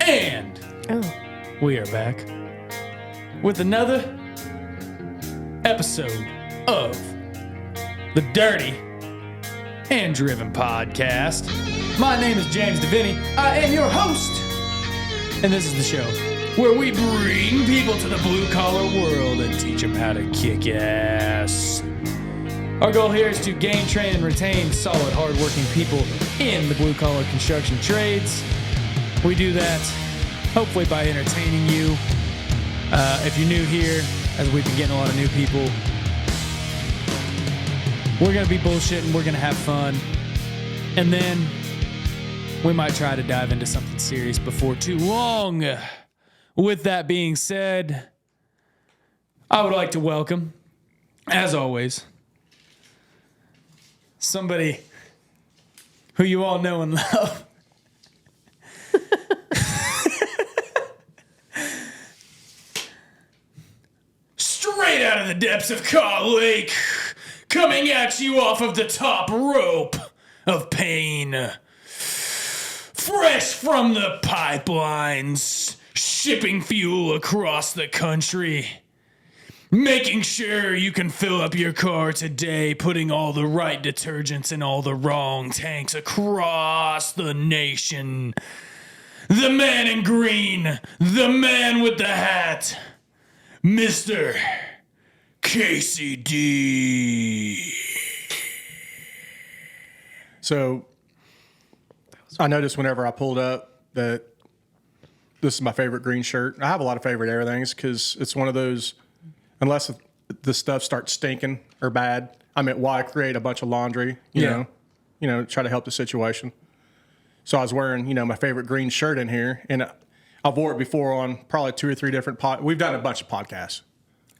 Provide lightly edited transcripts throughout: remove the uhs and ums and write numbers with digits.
And we are back with another episode of the Dirty and Driven Podcast. My name is James Devinney. I am your host. And this is the show where we bring people to the blue-collar world and teach them how to kick ass. Our goal here is to gain, train, and retain solid, hard-working people in the blue-collar construction trades. We do that hopefully by entertaining you. If you're new here, as we've been getting a lot of new people, we're going to be bullshitting, we're going to have fun, and then we might try to dive into something serious before too long. With that being said, I would like to welcome, as always, somebody who you all know and love. Straight out of the depths of Caw Lake, coming at you off of the top rope of pain. Fresh from the pipelines, shipping fuel across the country. Making sure you can fill up your car today, putting all the right detergents in all the wrong tanks across the nation. The man in green, the man with the hat, Mr. KCD. So, I noticed whenever I pulled up that this is my favorite green shirt. I have a lot of favorite everythings because it's one of those, unless the stuff starts stinking or bad, I mean, why create a bunch of laundry, you know, try to help the situation. So I was wearing, my favorite green shirt in here, and I've wore it before on probably 2 or 3 different we've done a bunch of podcasts.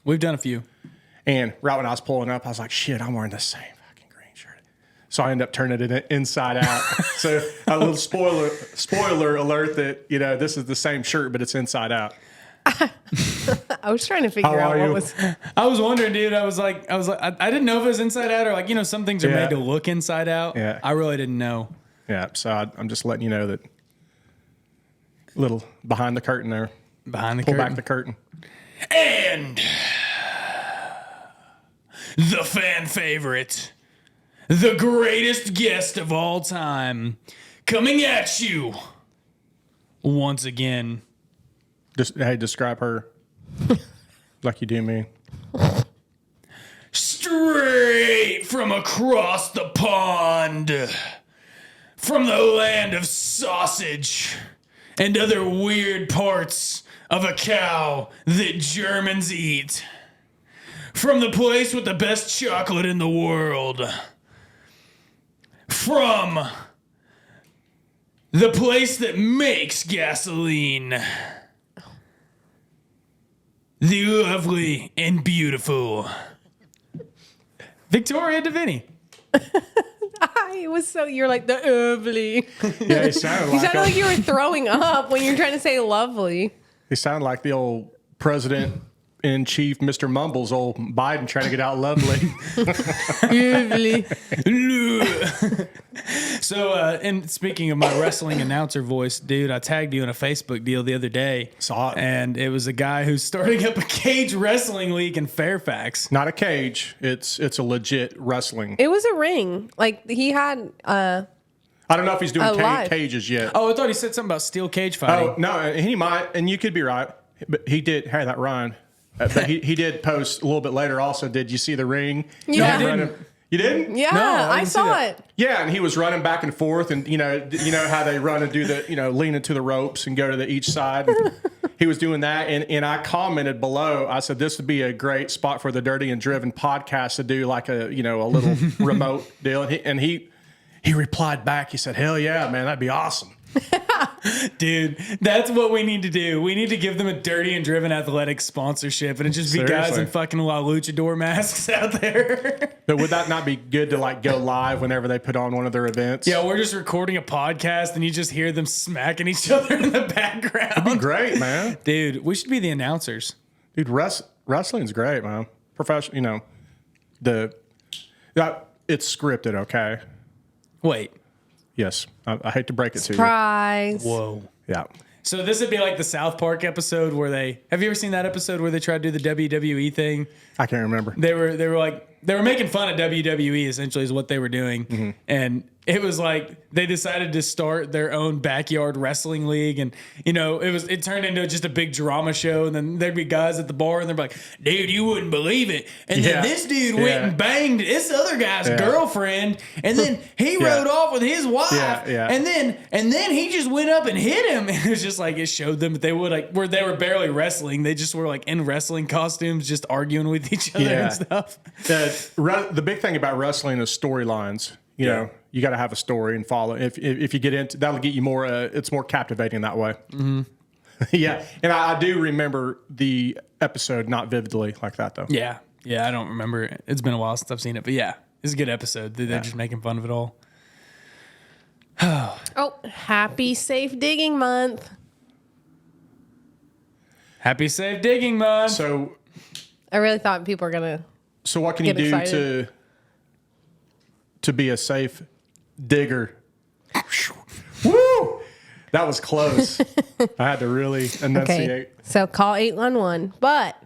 We've done a few. And right when I was pulling up, I was like, shit, I'm wearing the same fucking green shirt. So I ended up turning it inside out. So a little spoiler alert that, this is the same shirt, but it's inside out. I was trying to figure out what was. I was wondering, dude. I was like, I didn't know if it was inside out or like, some things are made to look inside out. Yeah. I really didn't know. Yeah. So I'm just letting you know that little behind the curtain there. Pull back the curtain. And the fan favorite, the greatest guest of all time, coming at you once again. Describe her like you do me. Straight from across the pond, from the land of sausage and other weird parts of a cow that Germans eat. From the place with the best chocolate in the world. From the place that makes gasoline. The lovely and beautiful Victoria Devinney. It was so, you're like the lovely. Yeah, he sounded like you were throwing up when you're trying to say lovely. He sounded like the old president-in-chief, Mr. Mumbles, old Biden trying to get out lovely. Lovely. So, and speaking of my wrestling announcer voice, dude, I tagged you in a Facebook deal the other day. Saw it. And it was a guy who's starting up a cage wrestling league in Fairfax. Not a cage. It's a legit wrestling. It was a ring. Like, he had... I don't know if he's doing cages yet. Oh, I thought he said something about steel cage fighting. Oh, no, he might, and you could be right. But he did, hey, that rhymed. But he did post a little bit later also. Did you see the ring? Yeah. No, I didn't. You didn't? Yeah, No, I saw it. Yeah, and he was running back and forth, and you know how they run and do the, lean into the ropes and go to each side. He was doing that, and I commented below. I said this would be a great spot for the Dirty and Driven podcast to do like a little remote deal. And he replied back. He said, "Hell yeah, man, that'd be awesome." Dude, that's what we need to do. We need to give them a Dirty and Driven athletic sponsorship, and it just be guys in fucking La Luchador masks out there. But would that not be good to like go live whenever they put on one of their events? Yeah, we're just recording a podcast, and you just hear them smacking each other in the background. That'd be great, man. Dude, we should be the announcers. Dude, wrestling's great, man. Professional, it's scripted, okay? Wait. Yes, I hate to break it Surprise. to you. Whoa. Yeah. So this would be like the South Park episode where have you ever seen that episode where they tried to do the WWE thing? I can't remember. They were making fun of WWE essentially is what they were doing. And it was like they decided to start their own backyard wrestling league, and it turned into just a big drama show. And then there'd be guys at the bar, and they'd be like, "Dude, you wouldn't believe it." And then this dude went and banged this other guy's girlfriend, and then he rode off with his wife, and then he just went up and hit him. And it was just like it showed them that they would where they were barely wrestling, they just were like in wrestling costumes, just arguing with each other and stuff. The big thing about wrestling is storylines. You know, you got to have a story and follow. If you get into that'll get you more. It's more captivating that way. Mm-hmm. Yeah, and I do remember the episode not vividly like that though. Yeah, I don't remember. It's been a while since I've seen it, but yeah, it's a good episode. They're just making fun of it all. Oh, happy safe digging month. Happy safe digging month. So I really thought people were gonna. So what can you do to be a safe digger? Woo! That was close. I had to really enunciate. Okay, so call 811. But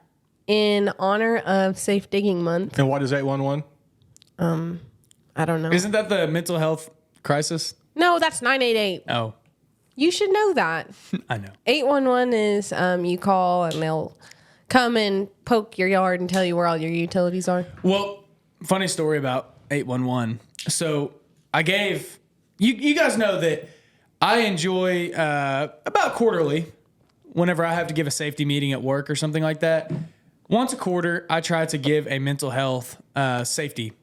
in honor of Safe Digging Month. And what is 811? I don't know. Isn't that the mental health crisis? No, that's 988. Oh. You should know that. I know. 811 is you call and they'll come and poke your yard and tell you where all your utilities are. Well, funny story about 811. So I gave you guys know that I enjoy about quarterly, whenever I have to give a safety meeting at work or something like that. Once a quarter, I try to give a mental health safety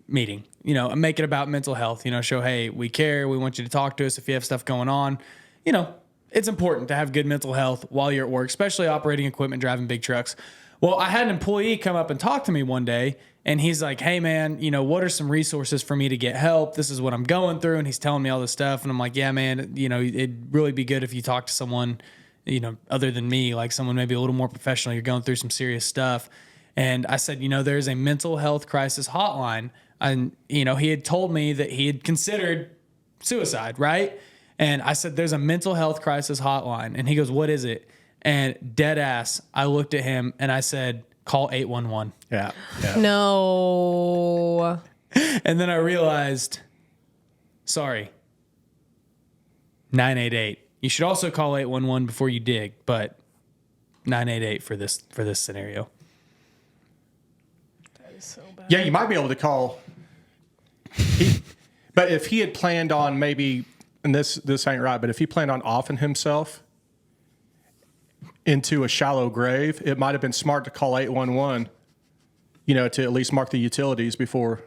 meeting. Make it about mental health. Show, hey, we care. We want you to talk to us if you have stuff going on. It's important to have good mental health while you're at work, especially operating equipment, driving big trucks. Well, I had an employee come up and talk to me one day, and he's like, hey, man, what are some resources for me to get help? This is what I'm going through. And he's telling me all this stuff. And I'm like, yeah, man, it'd really be good if you talk to someone, other than me, like someone maybe a little more professional. You're going through some serious stuff. And I said, there's a mental health crisis hotline. And, he had told me that he had considered suicide, right? And I said, there's a mental health crisis hotline. And he goes, what is it? And dead ass, I looked at him and I said, call 811. Yeah. No. And then I realized, sorry, 988. You should also call 811 before you dig, but 988 for this scenario. That is so bad. Yeah, you might be able to call. But if he had planned on maybe, and this ain't right, but if he planned on offing himself into a shallow grave, it might have been smart to call 811, to at least mark the utilities to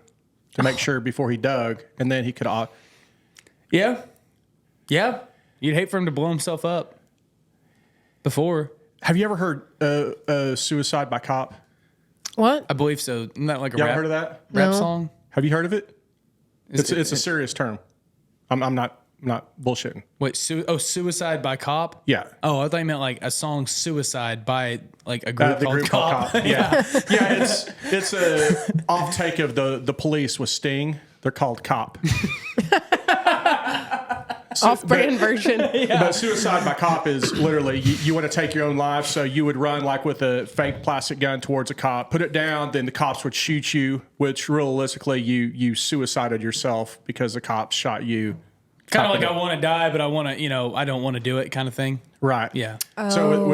make sure before he dug, and then he could. Yeah. You'd hate for him to blow himself up before. Have you ever heard Suicide by Cop? What? I believe so. Isn't that like a You rap, ever heard of that? rap No. song? Have you heard of it? It's a serious term. I'm not bullshitting. Wait, Suicide by Cop? Yeah. Oh, I thought you meant like a song Suicide by like a group called Cop. Yeah. Yeah, it's a off take of the Police with Sting. They're called Cop. Off-brand version. But Suicide by Cop is literally you want to take your own life, so you would run like with a fake plastic gun towards a cop, put it down, then the cops would shoot you, which realistically you suicided yourself because the cops shot you. Kind of like I want to die, but I want to, I don't want to do it kind of thing. Right. Yeah. So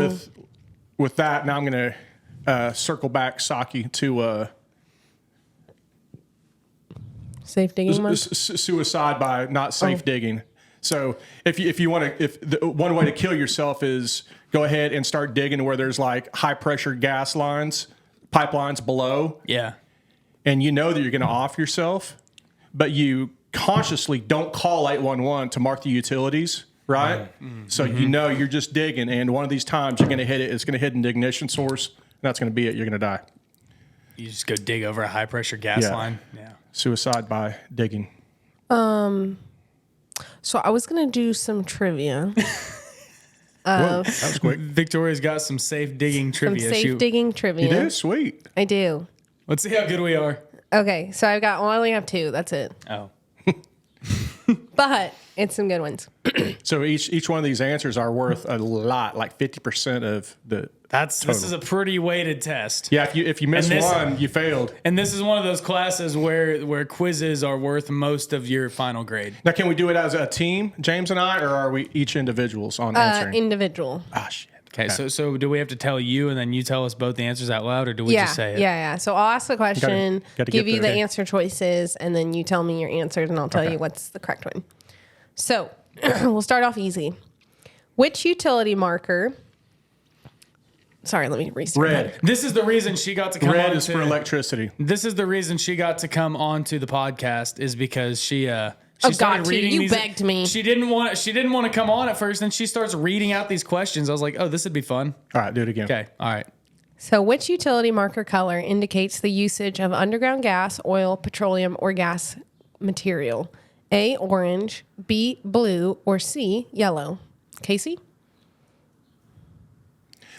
with that, now I'm going to circle back, Saki, to Safe digging month. suicide by not safe digging. So if you want to, one way to kill yourself is go ahead and start digging where there's like high pressure gas lines, pipelines below. Yeah. And you know that you're going to off yourself, but you consciously don't call 811 to mark the utilities, right? Mm-hmm. So you know you're just digging, and one of these times you're going to hit it. It's going to hit an ignition source, and that's going to be it. You're going to die. You just go dig over a high pressure gas line. Yeah. Suicide by digging. So I was going to do some trivia. Whoa, that was quick. Victoria's got some safe digging Some trivia. safe digging trivia. You do? Sweet. I do. Let's see how good we are. Okay, so I only have two. That's it. Oh. But it's some good ones. So each one of these answers are worth a lot, like 50% of the. This is a pretty weighted test. Yeah, if you miss one, you failed. And this is one of those classes where quizzes are worth most of your final grade. Now, can we do it as a team, James and I, or are we each individuals on answering? Individual. Ah, shit. Okay, so do we have to tell you and then you tell us both the answers out loud, or do we just say it? Yeah. So I'll ask the question, Gotta give get you there, the okay. answer choices, and then you tell me your answers, and I'll tell you what's the correct one. So we'll start off easy. Which utility marker? Sorry, let me restart. Red. This is the reason she got to come on. Red is for electricity. This is the reason she got to come on to the podcast is because she started got to. reading You these. begged me. She didn't want to come on at first, and she starts reading out these questions. I was like, oh, this would be fun. All right, do it again. Okay, all right. So which utility marker color indicates the usage of underground gas, oil, petroleum, or gas material? A, orange, B, blue, or C, yellow? Casey?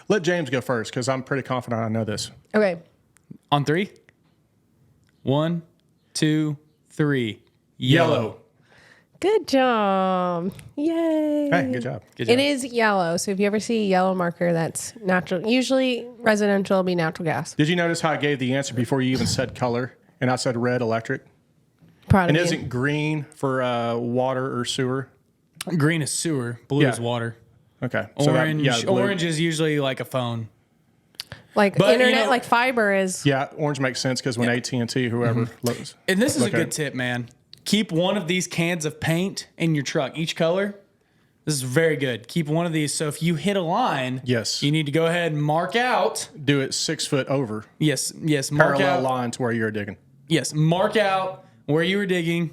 Let James go first because I'm pretty confident I know this. Okay. On 3. 1, 2, 3. Yellow. Good job. Yay. Hey, good job. Good job. It is yellow. So if you ever see a yellow marker, that's natural. Usually residential will be natural gas. Did you notice how I gave the answer before you even said color? And I said red electric. Proud And of you. isn't green for water or sewer? Green is sewer. Blue Yeah. is water. Okay. Orange. Blue. Orange is usually like a phone. Like But, internet, you know- like fiber is. Yeah, orange makes sense because when AT&T, whoever, loves, And this is a look at good it. tip, man. Keep one of these cans of paint in your truck, each color. This is very good. Keep one of these. So if you hit a line, Yes. you need to go ahead and mark out. Do it 6 foot over, Yes, mark parallel out. line to where you're digging. Yes, mark out where you were digging.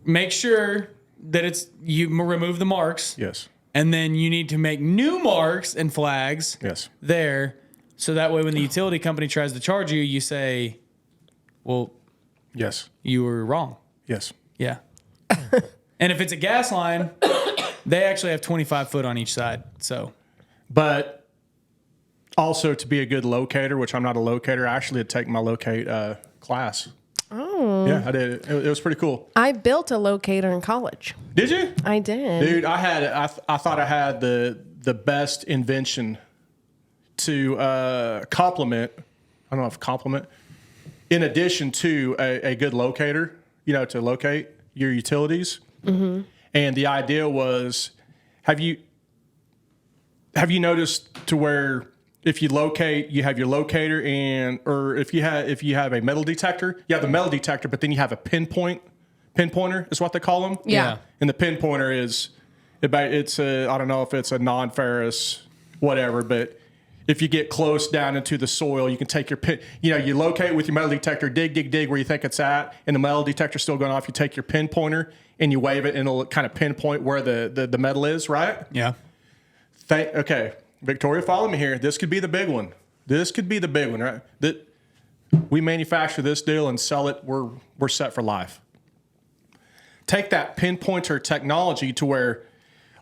Make sure that you remove the marks, Yes. and then you need to make new marks and flags Yes. there, so that way when the utility company tries to charge you, you say, "Well, Yes. you were wrong." Yes. Yeah. And if it's a gas line, they actually have 25 foot on each side. So But also to be a good locator, which I'm not a locator, I actually did take my locate class. Oh. Yeah, I did. It was pretty cool. I built a locator in college. Did you? I did. Dude, I thought I had the best invention to complement. I don't know if compliment. In addition to a good locator, to locate your utilities. Mm-hmm. And the idea was, have you noticed to where if you locate, you have your locator or if you have a metal detector, you have the metal detector, but then you have a pinpointer is what they call them. Yeah. And the pinpointer it's I don't know if it's a non-ferrous whatever, but if you get close down into the soil, you can take your pin, you locate with your metal detector, dig where you think it's at, and the metal detector's still going off. You take your pinpointer and you wave it, and it'll kind of pinpoint where the metal is, right? yeah. Okay, Victoria, follow me here. This could be the big one. Right? That we manufacture this deal and sell it. We're set for life. Take that pinpointer technology to where,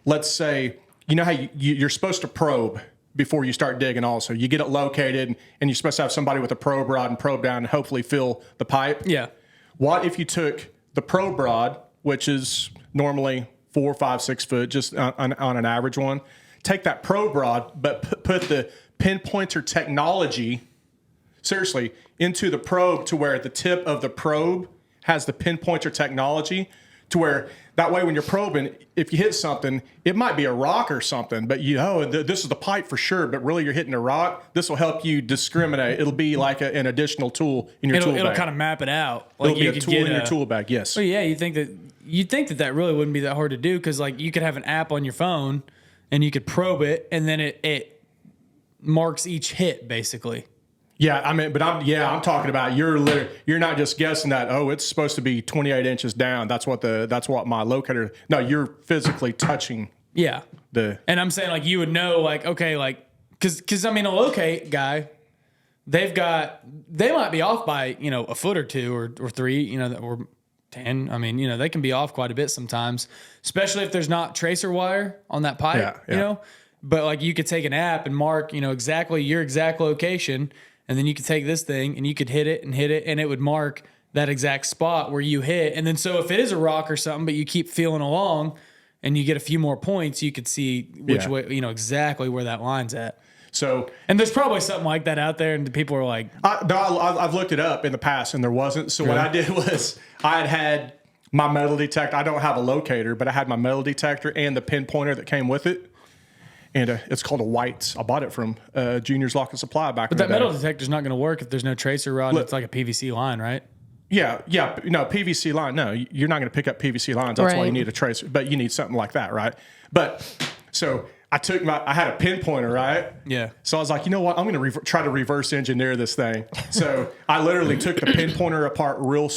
let's say, how you're supposed to probe before you start digging. Also, you get it located, and you're supposed to have somebody with a probe rod and probe down and hopefully fill the pipe. Yeah. What if you took the probe rod, which is normally 4, 5, 6 foot, just on an average one, take that probe rod, but put the pinpointer technology, seriously, into the probe to where the tip of the probe has the pinpointer technology to where that way when you're probing, if you hit something, it might be a rock or something, but this is the pipe for sure, but really you're hitting a rock. This will help you discriminate. It'll be like an additional tool in your tool bag. It'll kind of map it out. Like It'll be a tool in your tool bag, yes. Well, yeah, you'd think that really wouldn't be that hard to do because like you could have an app on your phone and you could probe it and then it marks each hit basically. Yeah, I'm talking about you're not just guessing that, it's supposed to be 28 inches down. That's what my locator. No, you're physically touching. Yeah. And I'm saying like you would know like okay like cuz I mean a locate guy they might be off by, a foot or 2 or 3, or 10. I mean, they can be off quite a bit sometimes, especially if there's not tracer wire on that pipe, Yeah. But like you could take an app and mark, exactly your exact location. And then you could take this thing and you could hit it, and it would mark that exact spot where you hit. And then so if it is a rock or something, but you keep feeling along and you get a few more points, you could see which Yeah. way, exactly where that line's at. So, And there's probably something like that out there, and people are like, I've looked it up in the past, and there wasn't. So what I did was I had my metal detector. I don't have a locator, but I had my metal detector and the pinpointer that came with it. And it's called a White's. I bought it from Junior's Lock and Supply back in the that day. metal detector's not going to work if there's no tracer rod. And it's like a PVC line, right? Yeah. No, PVC line. No, you're not going to pick up PVC lines. That's why Right. you need a tracer. But you need something like that, right? But so I had a pinpointer, right? Yeah. So I was like, you know what? I'm going to try to reverse engineer this thing. So I literally took the pinpointer apart real,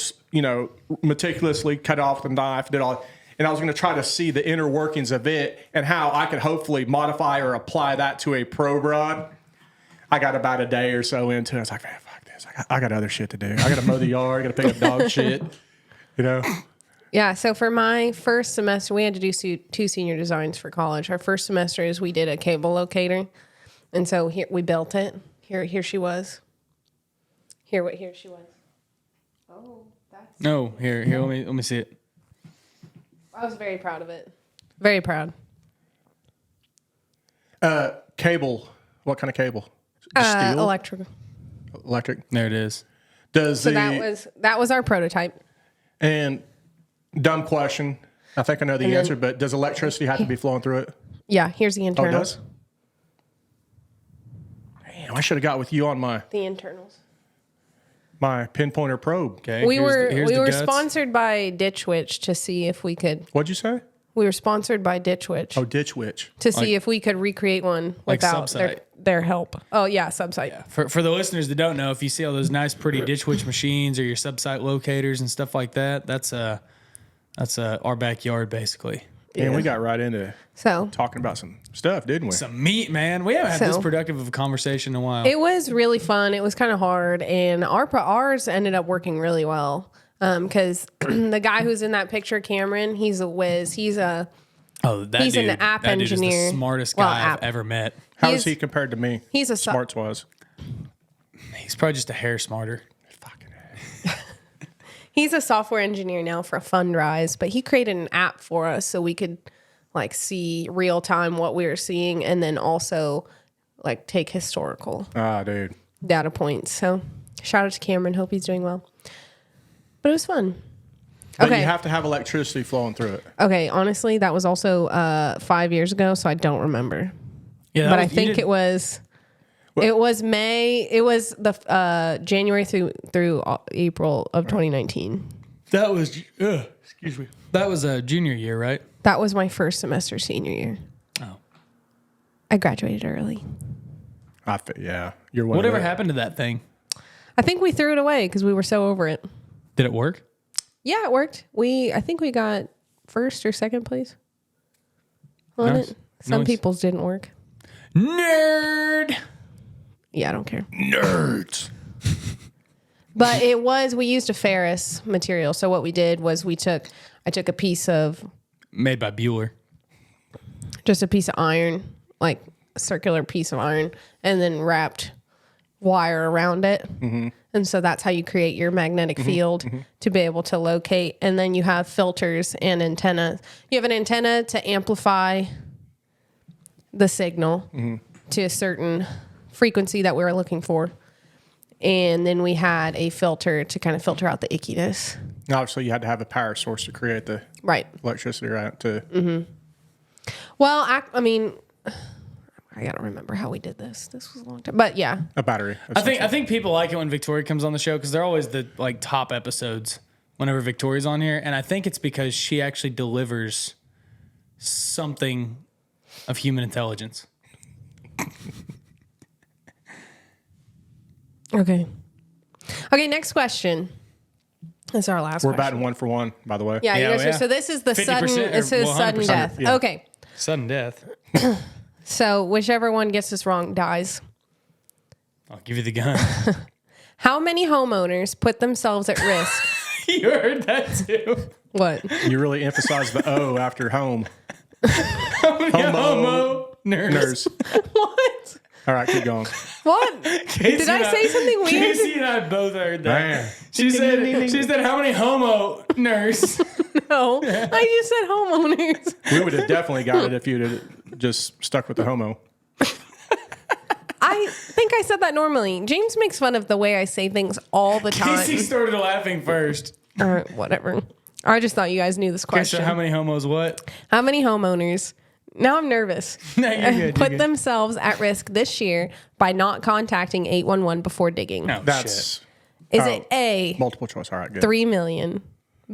meticulously, cut off the knife, did all. And I was going to try to see the inner workings of it and how I could hopefully modify or apply that to a probe rod. I got about a day or so into it. I was like, man, fuck this. I got other shit to do. I got to mow the yard. I got to pick up dog shit. Yeah. So for my first semester, we had to do two senior designs for college. Our first semester is we did a cable locator. And so here we built it. Here she was. Here she was. Oh, that's. No, here, let me see it. I was very proud of it. Very proud. Cable. What kind of cable? Steel? Electrical. Electric. There it is. So that was our prototype. And dumb question. I think I know the answer, but does electricity have to be flowing through it? Yeah, here's the Oh, it internals. does? Damn, I should have got with you on The internals. my pinpointer probe. Okay. We were guts. sponsored by Ditch Witch to see if we could. What'd you say? We were sponsored by Ditch Witch Oh, Ditch Witch. to see if we could recreate one Like without Subsite. their help. Oh yeah, Subsite. For the listeners that don't know, if you see all those nice, pretty Ditch Witch machines or your subsite locators and stuff like that, that's our backyard basically. And we got right into So talking about some stuff, didn't we? Some meat, man. We haven't had this So- productive of a conversation in a while. it was really fun. It was kind of hard, and ours ended up working really well. Because the guy who's in that picture, Cameron, he's a whiz. He's an app that dude is engineer. the smarest Well, guy I've app. ever met. How He's- is he compared to me? He's a smarts was. He's probably just a hair smarter. Fucking He's a software engineer now for Fundrise, but he created an app for us so we could like see real time what we were seeing, and then also like take historical dude. data points. So shout out to Cameron. Hope he's doing well. But it was fun. But Okay. you have to have electricity flowing through it. Okay, honestly, that was also 5 years ago, so I don't remember. Yeah, But I think it was May. It was the January through April of 2019. that was excuse me. That was a junior year, right? That was my first semester senior year. Oh. I graduated early. Yeah. You're one Whatever of the- happened to that thing? I think we threw it away because we were so over it. Did it work? Yeah, it worked. I think we got first or second place on Nice. it. Some Nice. people's didn't work. Nerd. Yeah, I don't care. Nerds. But we used a ferrous material. So what we did was I took a piece of, Made by Bueller. just a piece of iron, like a circular piece of iron, and then wrapped wire around it. Mm-hmm. And so that's how you create your magnetic field to be able to locate. And then you have filters and antennas. You have an antenna to amplify the signal to a certain frequency that we were looking for. And then we had a filter to kind of filter out the ickiness. Obviously, you had to have a power source to create the Right. electricity, right? Well, I mean, I gotta remember how we did this. This was a long time. But yeah. A battery. I think people like it when Victoria comes on the show because they're always the like top episodes whenever Victoria's on here, and I think it's because she actually delivers something of human intelligence. Okay. Okay, next question. This is our last We're question. batting 1 for 1, by the way. Yeah, you Yeah, guys yeah. are. So this is the 50% sudden. or This is 100%, sudden death. yeah. Okay. Sudden death. So whichever one gets this wrong dies. I'll give you the gun. How many homeowners put themselves at risk? You heard that too. What? You really emphasize the O after home. Homo. Nurse. Nurse. What? All right, keep going. What? Did I say something weird? Casey and I both heard that. Man. She said, how many homeowners? No, I just said homeowners. We would have definitely got it if you'd have just stuck with the homo. I think I said that normally. James makes fun of the way I say things all the time. Casey started laughing first. Or whatever. I just thought you guys knew this Okay, question. so how many homos what? How many homeowners? Now I'm nervous. No, you're good. Put themselves at risk this year by not contacting 811 before digging. No, That's shit. Is it A, multiple choice. All right, good. 3 million,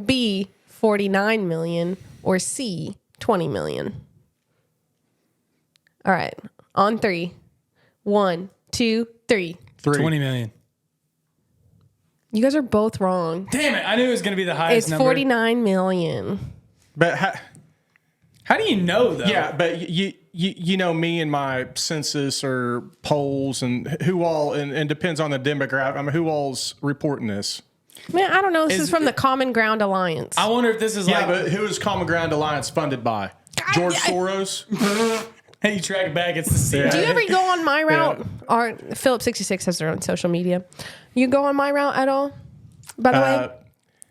B, 49 million, or C, 20 million? All right. On 3. 1, 2, 3. 20 million. You guys are both wrong. Damn it. I knew it was going to be the highest It's number. 49 million. But How do you know, though? yeah, but you know me and my census or polls and who all and depends on the demographic. I mean, who all's reporting this? Man, I don't know. This Is- is from the Common Ground Alliance. I wonder if this is Yeah, like... but who is Common Ground Alliance funded by? George Soros? Hey, you track it back. It's the CIA. Do you ever go on my route? Or Philip 66 has their own social media. You go on my route at all? By the way,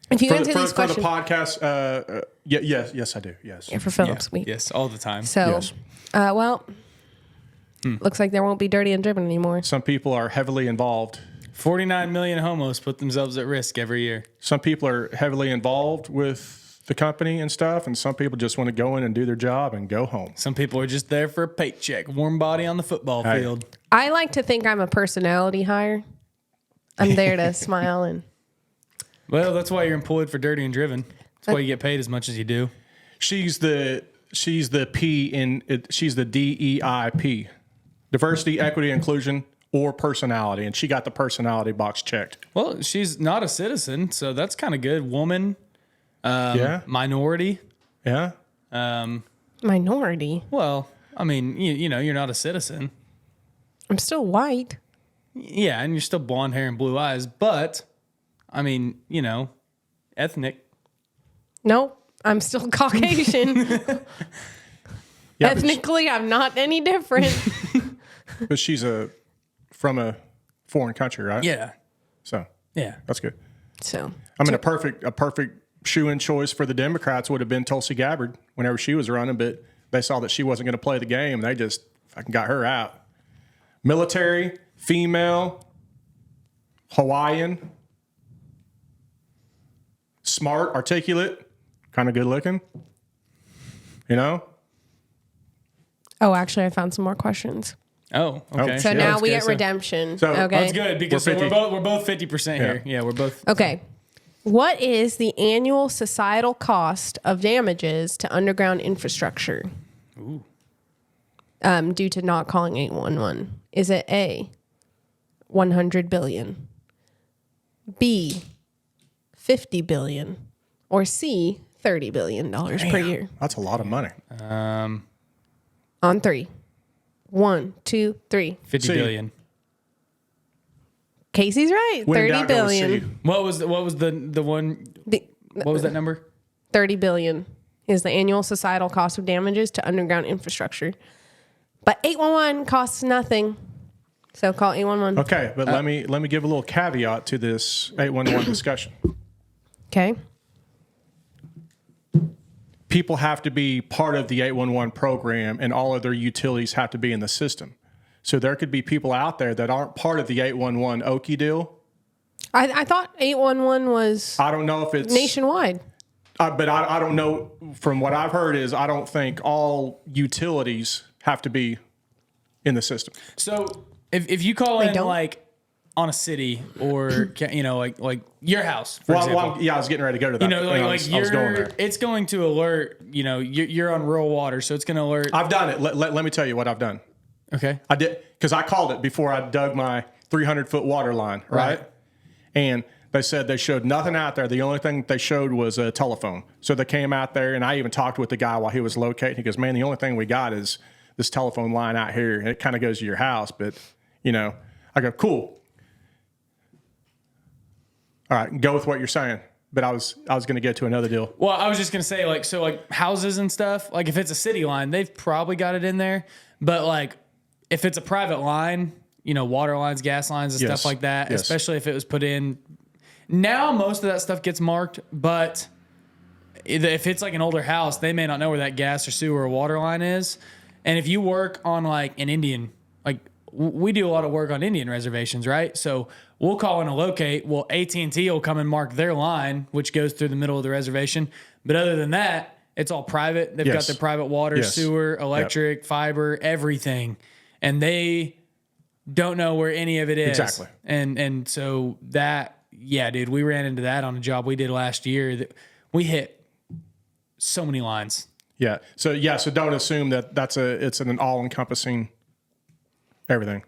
if you answer these for the questions, podcast, yes, I do. Yes. yeah, for Philip's week. Yes, all the time. So, Yes. looks like there won't be dirty and driven anymore. Some people are heavily involved. 49 million homos put themselves at risk every year. Some people are heavily involved with the company and stuff, and some people just want to go in and do their job and go home. Some people are just there for a paycheck. Warm body on the football Hey. field. I like to think I'm a personality hire. I'm there to smile and Well, that's why you're employed for dirty and driven. That's why you get paid as much as you do. She's the P in it. She's the DEIP, diversity, equity, inclusion, or personality, and she got the personality box checked. Well, she's not a citizen, so that's kind of good. Woman, Yeah, minority. yeah. minority. Well, I mean, you know, you're not a citizen. I'm still white. Yeah, and you're still blonde hair and blue eyes, but I mean, you know, ethnic. Nope. I'm still Caucasian. Yeah, Ethnically, I'm not any different. but she's from a foreign country, right? Yeah. So Yeah. that's good. So, I mean, a perfect shoe-in choice for the Democrats would have been Tulsi Gabbard whenever she was running, but they saw that she wasn't going to play the game. They just fucking got her out. Military, female, Hawaiian, smart, articulate, kind of good looking. You know? oh, actually, I found some more questions. Oh, okay. So Yeah, now that's we good. get redemption. So- okay. That's good because We're 50. we're both 50% here. Yeah, we're both. Okay. What is the annual societal cost of damages to underground infrastructure? Due to not calling 811? Is it A, 100 billion, B, 50 billion, or C, $30 billion per year? That's a lot of money. On 3. 1, 2, 3. 50 See. billion. Casey's right. When in 30 doubt, go with billion. C. What was the one? What was that number? 30 billion is the annual societal cost of damages to underground infrastructure. But 811 costs nothing. So call 811. Okay, but let me give a little caveat to this 811 discussion. Okay. People have to be part of the 811 program, and all of their utilities have to be in the system. So there could be people out there that aren't part of the 811 Okie deal. I thought 811 was I don't know if it's nationwide. but I don't know. From what I've heard, is I don't think all utilities have to be in the system. So if you call in don't? like on a city or you know like your house, for example. Yeah, I was getting ready to go to that. You know, I like was going you're, there. it's going to alert. You know, you're on rural water, so it's going to alert. I've done it. Let me tell you what I've done. Okay. I did because I called it before I dug my 300-foot water line, right? And they said they showed nothing out there. The only thing they showed was a telephone. So they came out there, and I even talked with the guy while he was locating. He goes, "Man, the only thing we got is this telephone line out here, and it kind of goes to your house." But you know, I go, "Cool. All right, go with what you're saying." But I was going to get to another deal. Well, I was just gonna say like houses and stuff. Like if it's a city line, they've probably got it in there. But like if it's a private line, water lines, gas lines, and Yes. stuff like that, Yes. especially if it was put in. Now, most of that stuff gets marked, but if it's like an older house, they may not know where that gas or sewer or water line is. And if you work on like an Indian, like we do a lot of work on Indian reservations, right? So we'll call in a locate. Well, AT&T will come and mark their line, which goes through the middle of the reservation. But other than that, it's all private. They've got Yes. their private water, Yes. sewer, electric, fiber, everything. And they don't know where any of it is. Exactly. And so that, yeah, dude, we ran into that on a job we did last year. That we hit so many lines. Yeah. So don't assume that it's an all-encompassing everything.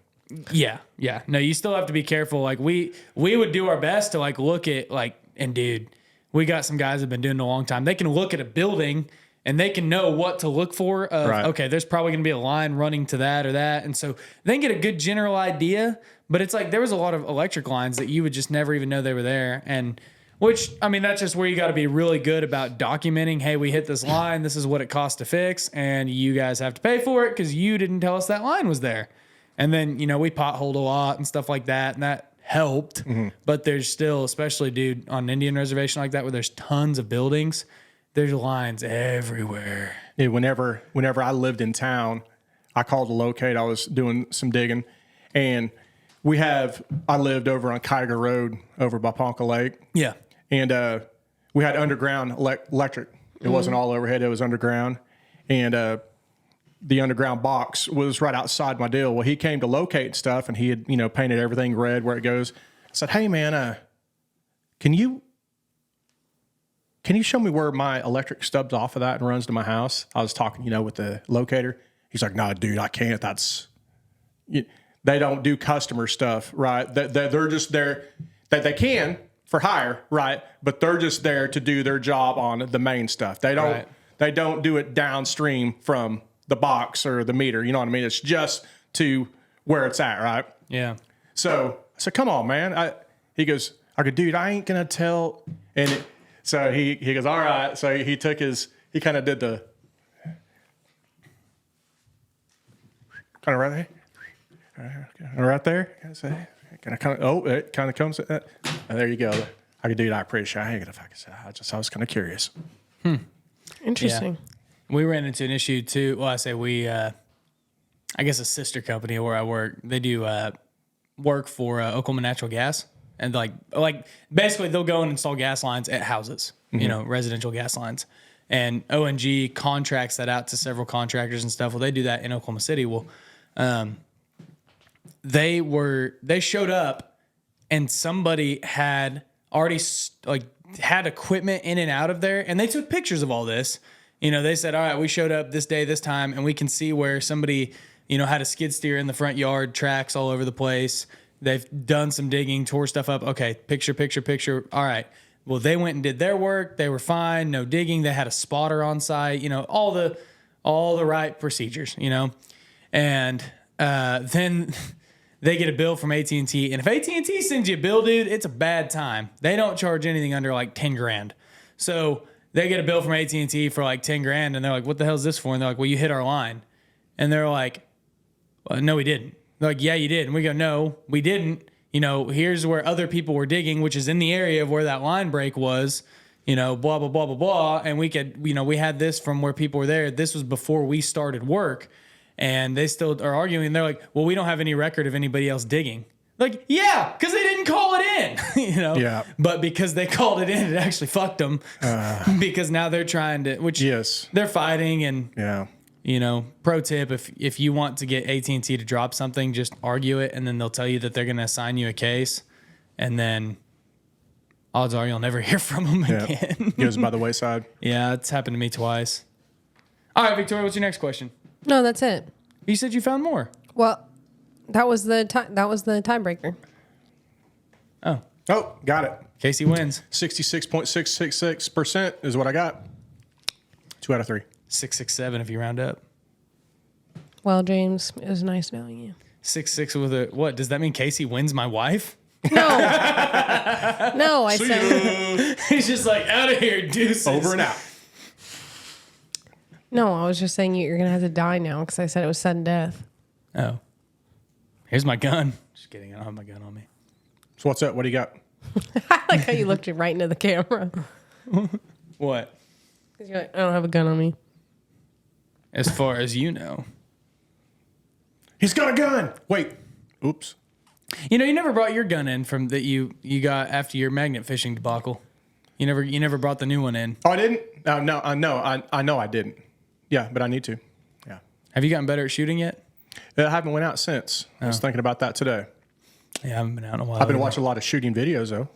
Yeah. No, you still have to be careful. Like we would do our best to like look at like, and dude, we got some guys that have been doing it a long time. They can look at a building and they can know what to look for. Of, okay, there's probably going to be a line running to that or that. And so they can get a good general idea, but it's like there was a lot of electric lines that you would just never even know they were there. And which, I mean, that's just where you got to be really good about documenting, hey, we hit this line. This is what it costs to fix. And you guys have to pay for it because you didn't tell us that line was there. And then, we potholed a lot and stuff like that. And that helped. Mm-hmm. But there's still, especially, dude, on an Indian reservation like that where there's tons of buildings, there's lines everywhere. Yeah, whenever I lived in town, I called to locate. I was doing some digging. And I lived over on Kyger Road over by Ponca Lake. Yeah. And we had underground electric. It wasn't all overhead. It was underground. And the underground box was right outside my deal. Well, he came to locate stuff, and he had, painted everything red where it goes. I said, hey, man, can you show me where my electric stubs off of that and runs to my house? I was talking, with the locator. He's like, no, dude, I can't. They don't do customer stuff, right? They're just there. They can for hire, right? But they're just there to do their job on the main stuff. They don't. Right. They don't do it downstream from the box or the meter. You know what I mean? It's just to where it's at, right? Yeah. So I said, come on, man. He goes, dude, I ain't gonna tell. And so he goes, all right. So he kind of did the kind of right there. Right there. It kind of comes. There you go. Dude, I appreciate it. I ain't gonna fucking say. I was kind of curious. Interesting. Yeah. We ran into an issue too. Well, I say we, I guess a sister company where I work, they do work for Oklahoma Natural Gas. And like basically they'll go and install gas lines at houses, residential gas lines. And ONG contracts that out to several contractors and stuff. Well, they do that in Oklahoma City. Well, they showed up and somebody had already had equipment in and out of there, and they took pictures of all this. They said, all right, we showed up this day, this time, and we can see where somebody, had a skid steer in the front yard, tracks all over the place. They've done some digging, tore stuff up. Okay, picture. All right. Well, they went and did their work. They were fine. No digging. They had a spotter on site. All the right procedures. And then they get a bill from AT&T, and if AT&T sends you a bill, dude, it's a bad time. They don't charge anything under like 10 grand. So they get a bill from AT&T for like 10 grand, and they're like, what the hell is this for? And they're like, well, you hit our line. And they're like, well, no, we didn't. They're like, yeah, you did. And we go, no, we didn't. Here's where other people were digging, which is in the area of where that line break was, blah, blah, blah, blah, blah. And we could, we had this from where people were there. This was before we started work. And they still are arguing. They're like, well, we don't have any record of anybody else digging. Like, yeah, because they didn't call it in, Yeah. But because they called it in, it actually fucked them because now they're trying to, which they're fighting. And, pro tip, if you want to get AT&T to drop something, just argue it. And then they'll tell you that they're going to assign you a case. And then odds are you'll never hear from them again. Goes by the wayside. Yeah, it's happened to me twice. All right, Victoria, what's your next question? No, that's it. You said you found more. Well, that was the tiebreaker. Oh, got it. Casey wins. 66.666% is what I got. 2 out of 3. 667 if you round up. Well, James, it was nice knowing you. 66 with a what? Does that mean Casey wins my wife? No. No, I said. He's just like out of here, deuces. Over and out. No, I was just saying you're going to have to die now because I said it was sudden death. Oh. Here's my gun. Just kidding. I don't have my gun on me. So what's up? What do you got? I like how you looked right into the camera. What? 'Cause you're like, I don't have a gun on me. As far as you know. He's got a gun. Wait. Oops. You know, you never brought your gun in from that you got after your magnet fishing debacle. You never brought the new one in. Oh, I didn't? No, I know I didn't. Yeah, but I need to. Yeah. Have you gotten better at shooting yet? I haven't went out since. I was thinking about that today. Yeah, I haven't been out in a while. I've been either. watching a lot of shooting videos, though.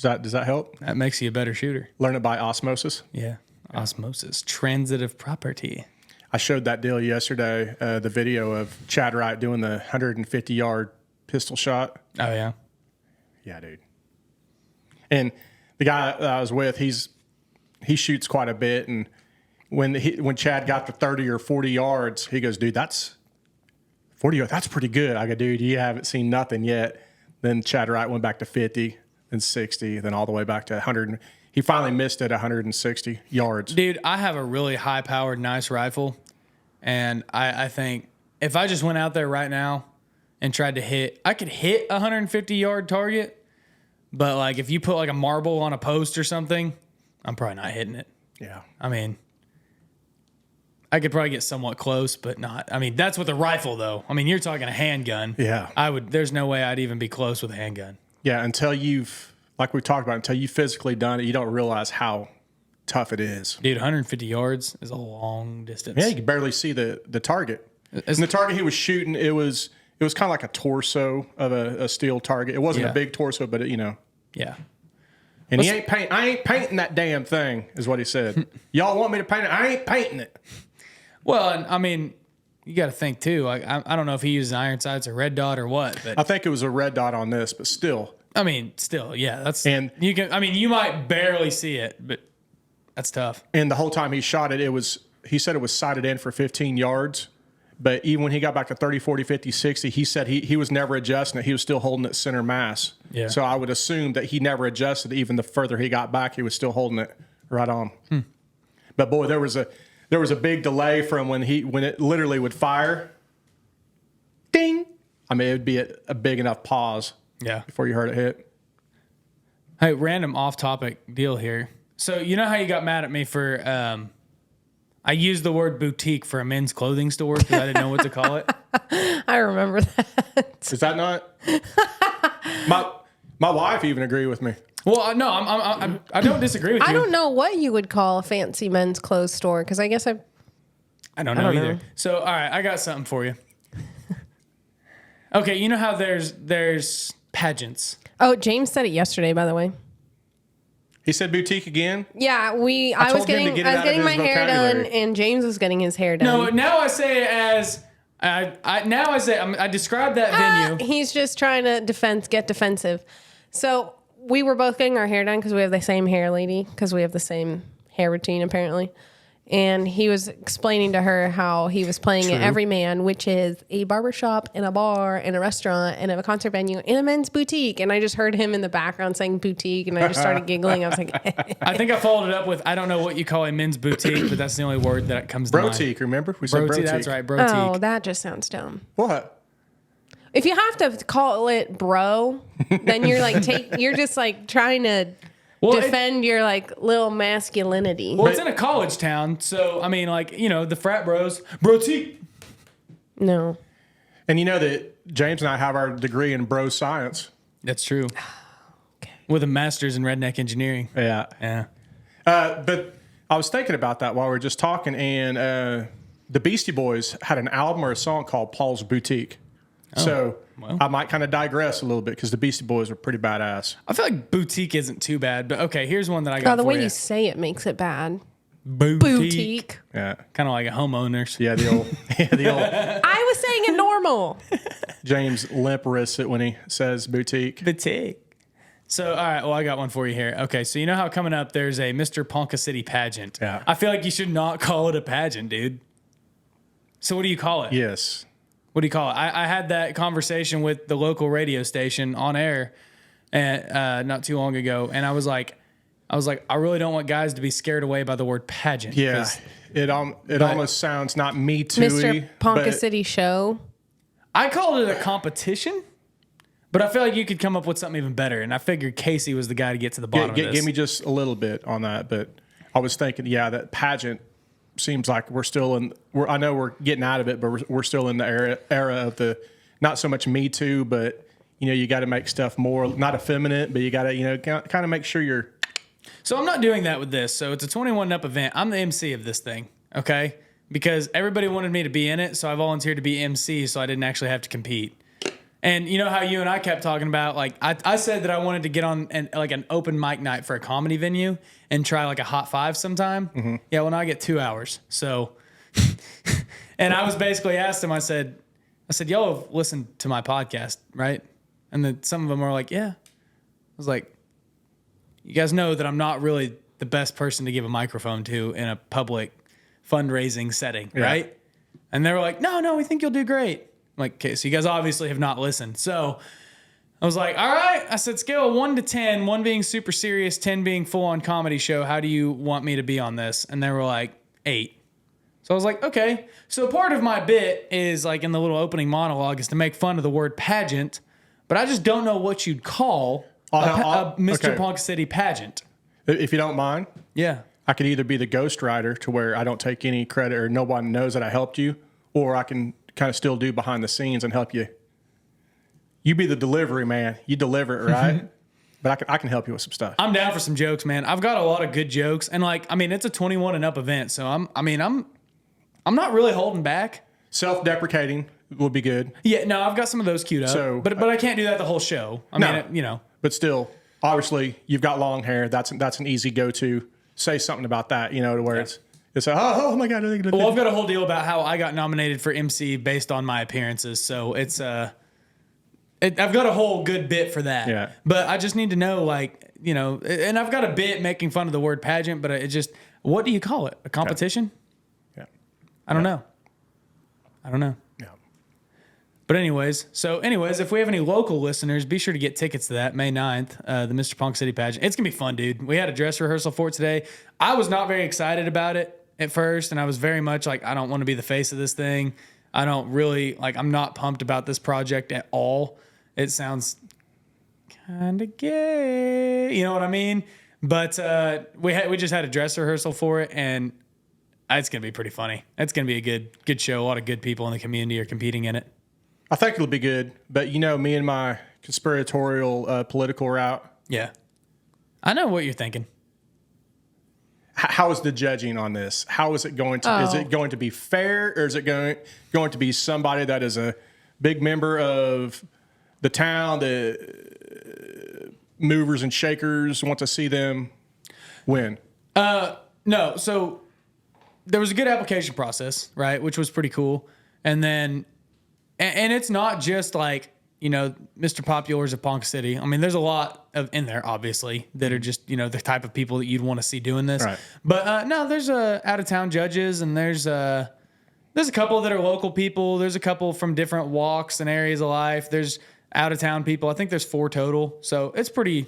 Does that help? That makes you a better shooter. Learn it by osmosis. Yeah. Osmosis. Transitive property. I showed that deal yesterday, the video of Chad Wright doing the 150-yard pistol shot. Oh, yeah. Yeah, dude. And the guy that I was with, he shoots quite a bit. And when Chad got to 30 or 40 yards, he goes, dude, that's 40 yards. That's pretty good. I go, dude, you haven't seen nothing yet. Then Chad Wright went back to 50, then 60, then all the way back to 100. He finally missed at 160 yards. Dude, I have a really high-powered, nice rifle. And I think if I just went out there right now and tried to hit, I could hit a 150-yard target. But, like, if you put, like, a marble on a post or something, I'm probably not hitting it. Yeah. I mean, I could probably get somewhat close, but not. I mean, that's with a rifle, though. I mean, you're talking a handgun. Yeah. There's no way I'd even be close with a handgun. Yeah, until you've, like we talked about, until you've physically done it, you don't realize how tough it is. Dude, 150 yards is a long distance. Yeah, you could barely see the target. And the target he was shooting, it was kind of like a torso of a steel target. It wasn't Yeah. a big torso, but it. Yeah. And I ain't painting that damn thing, is what he said. Y'all want me to paint it? I ain't painting it. Well, and I mean, you got to think too. Like, I don't know if he uses iron sights or red dot or what, but I think it was a red dot on this, but still. I mean, still, yeah, that's And- you can. I mean, you might barely see it, but that's tough. And the whole time he shot it, he said it was sighted in for 15 yards. But even when he got back to 30, 40, 50, 60, he said he was never adjusting it. He was still holding it center mass. Yeah. So I would assume that he never adjusted it. Even the further he got back, he was still holding it right on. But boy, there was a big delay from when it literally would fire. Ding. I mean, it would be a big enough pause. Yeah. Before you heard it hit. Hey, random off-topic deal here. So you know how you got mad at me for I used the word boutique for a men's clothing store because I didn't know what to call it. I remember that. Is that not? My wife even agreed with me. Well, no, I don't disagree with you. I don't know what you would call a fancy men's clothes store because I guess I don't know either. So, all right, I got something for you. Okay, you know how there's pageants. Oh, James said it yesterday, by the way. He said boutique again. Yeah, I was told him getting to get it out of my his hair done, vocabulary. and James was getting his hair done. No, now I say it as I described that venue. He's just trying to get defensive. So we were both getting our hair done because we have the same hair lady, because we have the same hair routine apparently. And he was explaining to her how he was playing at Every Man, which is a barbershop and a bar and a restaurant and a concert venue and a men's boutique. And I just heard him in the background saying boutique, and I just started giggling. I was like, I think I followed it up with I don't know what you call a men's boutique, but that's the only word that comes to mind. Brotique, remember? We said Brotique, brotique. that's right, brotique. oh, that just sounds dumb. What? If you have to call it bro, then you're like you're just like trying to defend your like little masculinity. Well, it's in a college town, so I mean, like, you know, the frat bros, brotique. No. And you know that James and I have our degree in bro science. That's true. Okay. With a master's in redneck engineering. Yeah. Yeah. But I was thinking about that while we were just talking, and the Beastie Boys had an album or a song called Paul's Boutique. So well. I might kind of digress a little bit because the Beastie Boys are pretty badass. I feel like boutique isn't too bad, but okay, here's one that I Oh, got the for way you. you say it makes it bad. Boutique. Boutique. Yeah. Kind of like a homeowner's. Yeah, the old I was saying it normal. James limp wrists it when he says boutique. Boutique. So, all right, well, I got one for you here. Okay, so you know how coming up there's a Mr. Ponca City pageant. Yeah. I feel like you should not call it a pageant, dude. So what do you call it? Yes. What do you call it? I had that conversation with the local radio station on air and not too long ago, and I was like, I really don't want guys to be scared away by the word pageant. Yeah. It almost sounds not me too-y. Mr. Ponca but City Show. I called it a competition, but I feel like you could come up with something even better. And I figured Casey was the guy to get to the bottom of this. Give me just a little bit on that. But I was thinking, that pageant seems like we're still in. I know we're getting out of it, but we're still in the era of the not so much Me Too, but you got to make stuff more not effeminate, but you got to kind of make sure you're. So I'm not doing that with this. So it's a 21 and up event. I'm the MC of this thing, okay? Because everybody wanted me to be in it, so I volunteered to be MC, so I didn't actually have to compete. And you know how you and I kept talking about, like, I said that I wanted to get on an open mic night for a comedy venue and try like a hot 5 sometime. Mm-hmm. Yeah, well, now I get 2 hours. So, and I was basically asked them, I said, y'all have listened to my podcast, right? And then some of them were like, yeah. I was like, you guys know that I'm not really the best person to give a microphone to in a public fundraising setting, right? And they were like, no, we think you'll do great. I'm like, okay, so you guys obviously have not listened. So I was like, all right. I said, scale of 1 to 10, 1 being super serious, 10 being full-on comedy show. How do you want me to be on this? And they were like, 8. So I was like, okay. So part of my bit is like in the little opening monologue is to make fun of the word pageant, but I just don't know what you'd call a Mr. Punk City pageant. If you don't mind. Yeah. I could either be the ghostwriter to where I don't take any credit or no one knows that I helped you, or I can kind of still do behind the scenes and help you. You be the delivery man. You deliver it, right? But I can help you with some stuff. I'm down for some jokes, man. I've got a lot of good jokes, and it's a 21 and up event, so I'm not really holding back. Self-deprecating would be good. Yeah, no, I've got some of those queued up. So, but I can't do that the whole show. But still, obviously, you've got long hair. That's an easy go-to. Say something about that, to where it's oh my God. Well, I've got a whole deal about how I got nominated for MC based on my appearances. So it's I've got a whole good bit for that. Yeah. But I just need to know, and I've got a bit making fun of the word pageant, but what do you call it? A competition? Yeah. I don't know. Yeah. But anyways, if we have any local listeners, be sure to get tickets to that May 9th, the Mr. Punk City pageant. It's going to be fun, dude. We had a dress rehearsal for it today. I was not very excited about it at first, and I was very much like, I don't want to be the face of this thing. I don't really, I'm not pumped about this project at all. It sounds kind of gay, you know what I mean? But we just had a dress rehearsal for it, and it's going to be pretty funny. It's going to be a good show. A lot of good people in the community are competing in it. I think it'll be good, but me and my conspiratorial political route. Yeah, I know what you're thinking. How is the judging on this? How is it going to? Is it going to be fair, or is it going to be somebody that is a big member of the town, the movers and shakers want to see them win? No. So there was a good application process, right, which was pretty cool, and then. And it's not just like, Mr. Populars of Ponca City. I mean, there's a lot in there, obviously, that are just, the type of people that you'd want to see doing this. Right. But no, there's out-of-town judges, and there's a couple that are local people. There's a couple from different walks and areas of life. There's out-of-town people. I think there's 4 total. So it's pretty...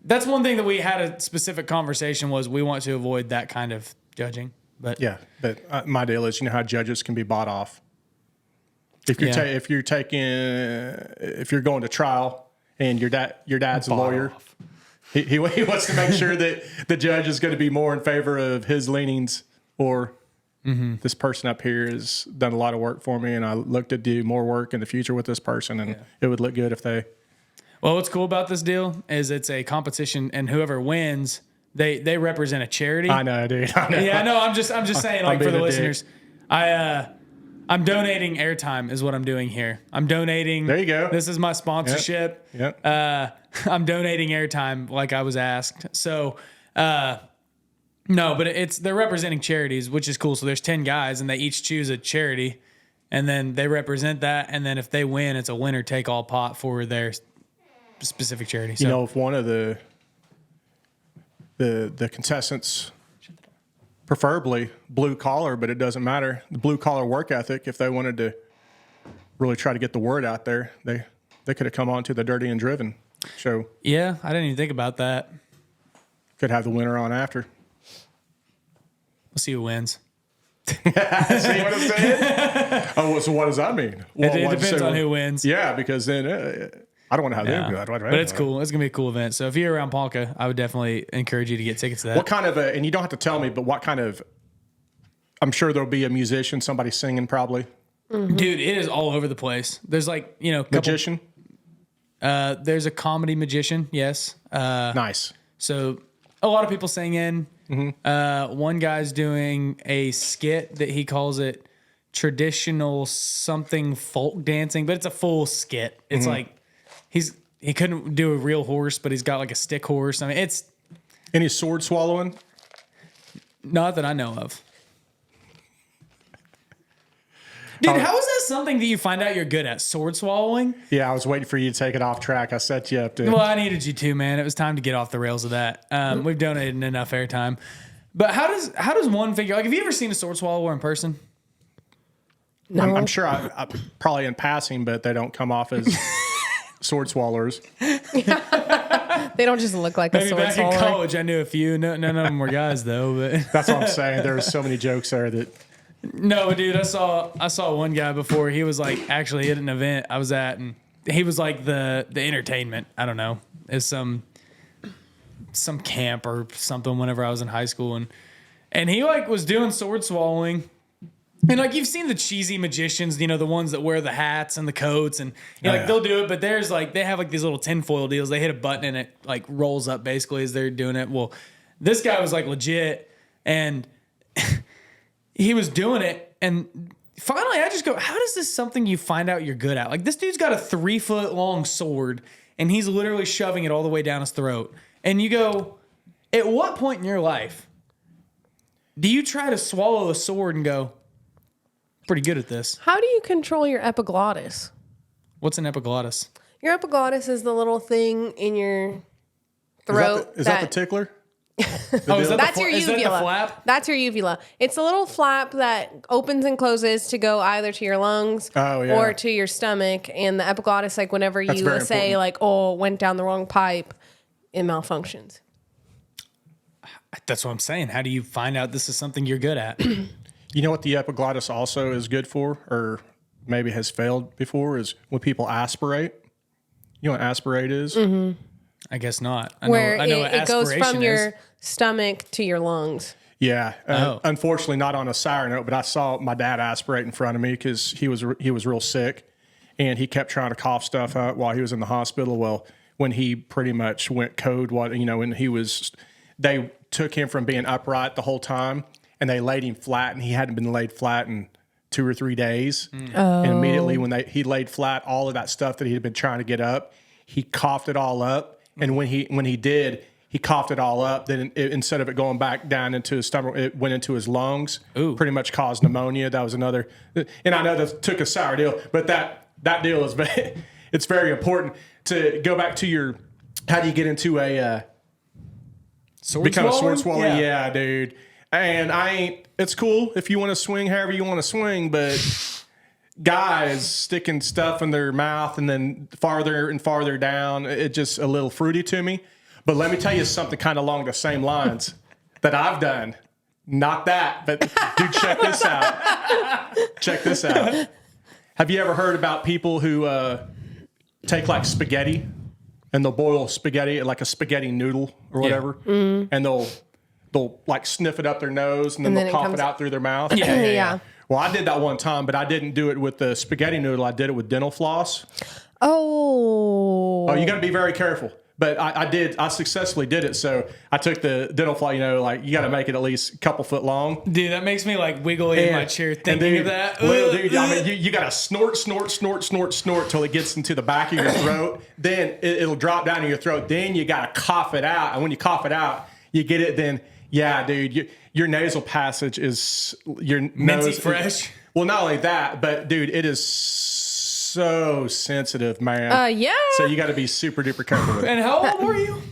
That's one thing that we had a specific conversation was we want to avoid that kind of judging. But yeah, but my deal is, how judges can be bought off. If you're going to trial and your dad's a lawyer, he wants to make sure that the judge is going to be more in favor of his leanings, or this person up here has done a lot of work for me, and I look to do more work in the future with this person, and it would look good if they. Well, what's cool about this deal is it's a competition, and whoever wins, they represent a charity. I know, dude. I know. Yeah, no, I'm just saying, for the listeners, I'm donating airtime is what I'm doing here. I'm donating. There you go. This is my sponsorship. Yep. I'm donating airtime like I was asked. So, no, but they're representing charities, which is cool. So there's 10 guys and they each choose a charity and then they represent that. And then if they win, it's a winner take all pot for their specific charity. So, if one of the contestants, preferably blue collar, but it doesn't matter. The blue collar work ethic, if they wanted to really try to get the word out there, they could have come on to the Dirty and Driven show. Yeah, I didn't even think about that. Could have the winner on after. We'll see who wins. See what I'm saying? Oh, so what does that mean? It depends on who wins. Yeah, because then I don't want to have them. But it's cool. It's gonna be a cool event. So if you're around Ponca, I would definitely encourage you to get tickets to that. What kind of and you don't have to tell me, but what kind of? I'm sure there'll be a musician, somebody singing, probably. Mm-hmm. Dude, it is all over the place. There's like Magician. There's a comedy magician. Yes. Nice. So a lot of people singing. Mm-hmm. One guy's doing a skit that he calls it traditional something folk dancing, but it's a full skit. It's like he couldn't do a real horse, but he's got like a stick horse. I mean, it's any sword swallowing? Not that I know of. Dude, how is that something that you find out you're good at? Sword swallowing? Yeah, I was waiting for you to take it off track. I set you up to. Well, I needed you to, man. It was time to get off the rails of that. We've donated enough airtime. But how does one figure? Like, have you ever seen a sword swallower in person? No. I'm sure I probably in passing, but they don't come off as sword swallowers. They don't just look like Maybe a sword back swallower. in college, I knew a few. None of them were guys, though. But That's what I'm saying. There were so many jokes there that. No, dude, I saw one guy before. He was like actually at an event I was at, and he was like the entertainment. I don't know, it's some camp or something. Whenever I was in high school, and he like was doing sword swallowing, and like you've seen the cheesy magicians, the ones that wear the hats and the coats, and they'll do it. But there's like they have like these little tinfoil deals. They hit a button and it like rolls up basically as they're doing it. Well, this guy was like legit and. He was doing it, and finally I just go, how is this something you find out you're good at? Like, this dude's got a 3-foot long sword, and he's literally shoving it all the way down his throat. And you go, at what point in your life do you try to swallow a sword and go, pretty good at this? How do you control your epiglottis? What's an epiglottis? Your epiglottis is the little thing in your throat. Is that the tickler? That's your uvula. Is that the flap? That's your uvula. It's a little flap that opens and closes to go either to your lungs or to your stomach. And the epiglottis, like whenever you say like, oh, went down the wrong pipe, it malfunctions. That's what I'm saying. How do you find out this is something you're good at? You know what the epiglottis also is good for, or maybe has failed before, is when people aspirate. You know what aspirate is? Mm-hmm. I guess not. I know it goes from your stomach to your lungs. Yeah. Unfortunately, not on a sour note, but I saw my dad aspirate in front of me because he was real sick, and he kept trying to cough stuff out while he was in the hospital. Well, when he pretty much went code, when they took him from being upright the whole time, and they laid him flat, and he hadn't been laid flat in 2 or 3 days. And immediately when he laid flat, all of that stuff that he had been trying to get up, he coughed it all up. And when he did, he coughed it all up. Then instead of it going back down into his stomach, it went into his lungs. Ooh. Pretty much caused pneumonia. That was another. And I know that took a sour deal, but that deal is it's very important to go back to your. How do you get into a sword swallower? Yeah, dude. And it's cool if you want to swing however you want to swing, but. Guys sticking stuff in their mouth and then farther and farther down, it's just a little fruity to me. But let me tell you something kind of along the same lines that I've done. Not that, but dude, check this out. Check this out. Have you ever heard about people who take like spaghetti and they'll boil spaghetti like a spaghetti noodle or whatever, and they'll like sniff it up their nose and then they'll cough it out through their mouth? Yeah. Well, I did that one time, but I didn't do it with the spaghetti noodle. I did it with dental floss. Oh, you got to be very careful. But I successfully did it. So I took the dental floss, like you got to make it at least a couple foot long. Dude, that makes me like wiggle in my chair thinking of that. Dude, I mean, you got to snort till it gets into the back of your throat. Then it'll drop down to your throat. Then you got to cough it out. And when you cough it out, you get it. Then, yeah, dude, your nasal passage is your nose fresh. Well, not only that, but dude, it is so sensitive, man. Yeah. So you got to be super duper careful with it. And how old were you?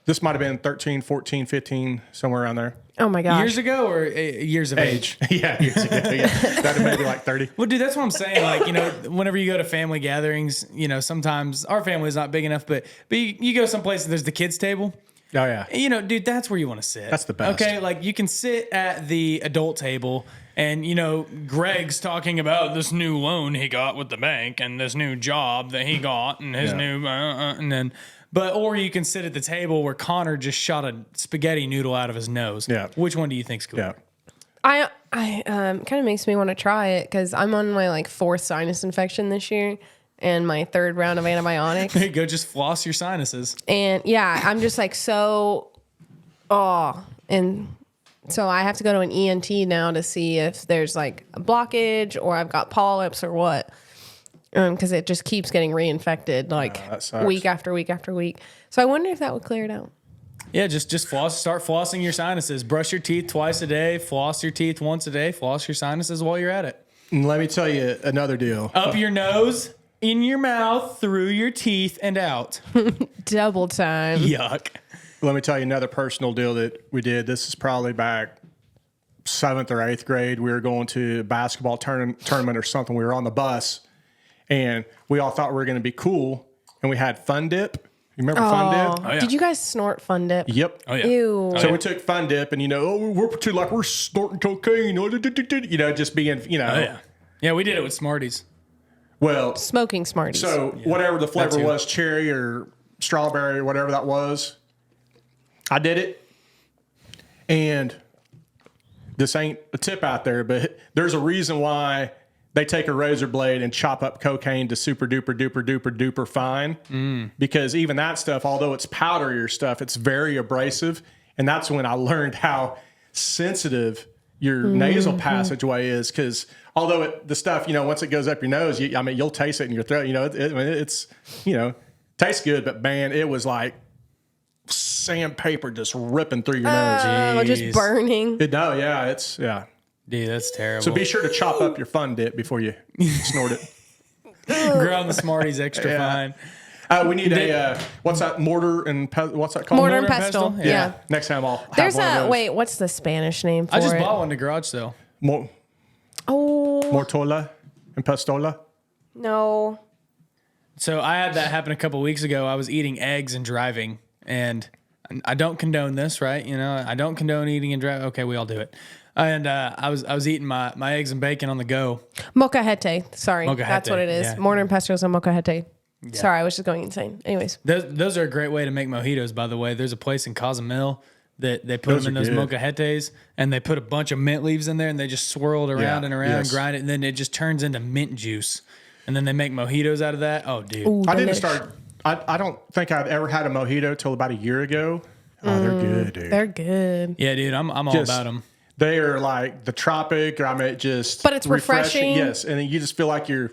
This might have been 13, 14, 15, somewhere around there. Oh my gosh. Years ago or years of age? Yeah, years ago. Yeah. That'd maybe like 30. Well, dude, that's what I'm saying. Like, whenever you go to family gatherings, sometimes our family is not big enough, but you go someplace and there's the kids' table. Oh, yeah. Dude, that's where you want to sit. That's the best. Okay, like you can sit at the adult table And, you know, Greg's talking about this new loan he got with the bank and this new job that he got and his new, and then, or you can sit at the table where Connor just shot a spaghetti noodle out of his nose. Yeah. Which one do you think's cooler? Yeah. I kind of makes me want to try it because I'm on my like 4th sinus infection this year and my 3rd round of antibiotics. There you go, just floss your sinuses. And yeah, I'm just like so, and so I have to go to an ENT now to see if there's like a blockage or I've got polyps or what. Because it just keeps getting reinfected like week after week after week. So I wonder if that would clear it out. Yeah, just floss. Start flossing your sinuses. Brush your teeth twice a day. Floss your teeth once a day. Floss your sinuses while you're at it. And let me tell you another deal. Up your nose, in your mouth, through your teeth, and out. Double time. Yuck. Let me tell you another personal deal that we did. This is probably back 7th or 8th grade. We were going to a basketball tournament or something. We were on the bus, and we all thought we were going to be cool, and we had Fun Dip. You remember Fun Dip? Oh, yeah. Did you guys snort Fun Dip? Yep. Oh, yeah. Ew. So we took Fun Dip, and we're pretending like we're snorting cocaine, just being, Oh, yeah. Yeah, we did it with Smarties. Well, Smoking Smarties. so whatever the flavor too. was, cherry or strawberry or whatever that was, I did it. And this ain't a tip out there, but there's a reason why they take a razor blade and chop up cocaine to super duper duper duper duper fine. Because even that stuff, although it's powderier stuff, it's very abrasive. And that's when I learned how sensitive your nasal passageway is. Because although the stuff, once it goes up your nose, you'll taste it in your throat. It's tastes good, but man, it was like sandpaper just ripping through your nose. Just burning. Dude, that's terrible. So So be sure to chop up your Fun Dip before you snort it. ground the Smarties extra fine. We need what's that, mortar and what's that called? Mortar and pestle. Yeah. Next time I'll have There's one of those. wait, what's the Spanish name for I just it? bought one to garage sale. Mortola and pestola. No. So I had that happen a couple weeks ago. I was eating eggs and driving, and I don't condone this, right? I don't condone eating and driving. Okay, we all do it. And I was eating my eggs and bacon on the go. Mocajete. Sorry. Mocajete, That's what it is. yeah. Mortar and pestle and mocajete. Sorry, I was just going insane. Anyways. Those are a great way to make mojitos, by the way. There's a place in Cozumel that they put them in those mocajetes, and they put a bunch of mint leaves in there, and they just swirl it around and around and grind it, and then it just turns into mint juice. And then they make mojitos out of that. Oh, dude. Ooh, I didn't delish. start. I don't think I've ever had a mojito till about a year ago. Oh, they're good, dude. They're good. Yeah, dude, I'm all about them. They are like the tropic, just. But it's refreshing. Yes, and then you just feel like you're.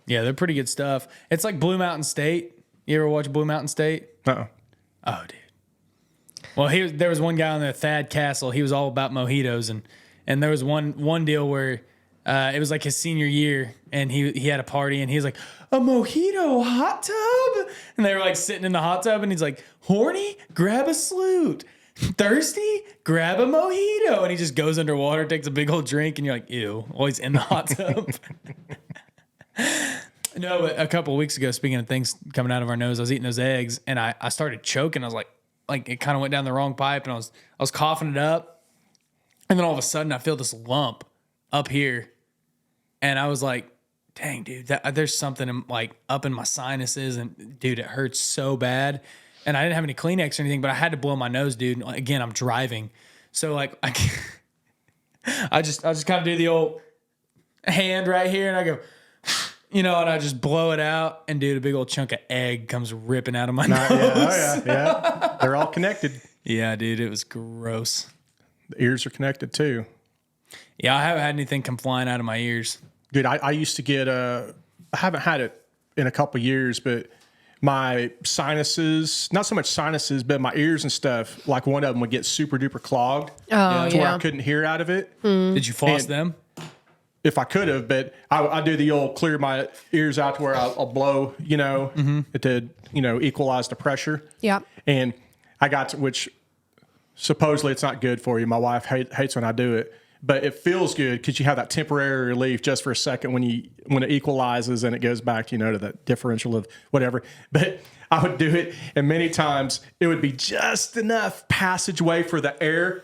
Yeah, they're pretty good stuff. It's like Blue Mountain State. You ever watch Blue Mountain State? Uh-uh. Oh, dude. Well, there was one guy on there, Thad Castle. He was all about mojitos, and there was one deal where it was like his senior year, and he had a party, and he was like, a mojito hot tub? And they were like sitting in the hot tub, and he's like, horny? Grab a sloot. Thirsty? Grab a mojito. And he just goes underwater, takes a big old drink, and you're like, ew. Always in the hot tub. No, but a couple of weeks ago, speaking of things coming out of our nose, I was eating those eggs, and I started choking. I was like it kind of went down the wrong pipe, and I was coughing it up, and then all of a sudden I feel this lump up here, and I was like, dang, dude, there's something like up in my sinuses, and dude, it hurts so bad. And I didn't have any Kleenex or anything, but I had to blow my nose, dude. And again, I'm driving, so like I just kind of do the old hand right here, and I go. And I just blow it out, and dude, a big old chunk of egg comes ripping out of my nose. Yeah. They're all connected. Yeah, dude, it was gross. The ears are connected too. Yeah, I haven't had anything come flying out of my ears. Dude, I used to get I haven't had it in a couple years, but my sinuses, not so much sinuses, but my ears and stuff, like one of them would get super duper clogged. Oh, to where I couldn't hear out of it. Did you floss them? If I could have, but I do the old clear my ears out to where I'll blow, it to, equalize the pressure. Yeah. And I got to, which supposedly it's not good for you. My wife hates when I do it, but it feels good because you have that temporary relief just for a second when it equalizes and it goes back, to that differential of whatever. But I would do it, and many times it would be just enough passageway for the air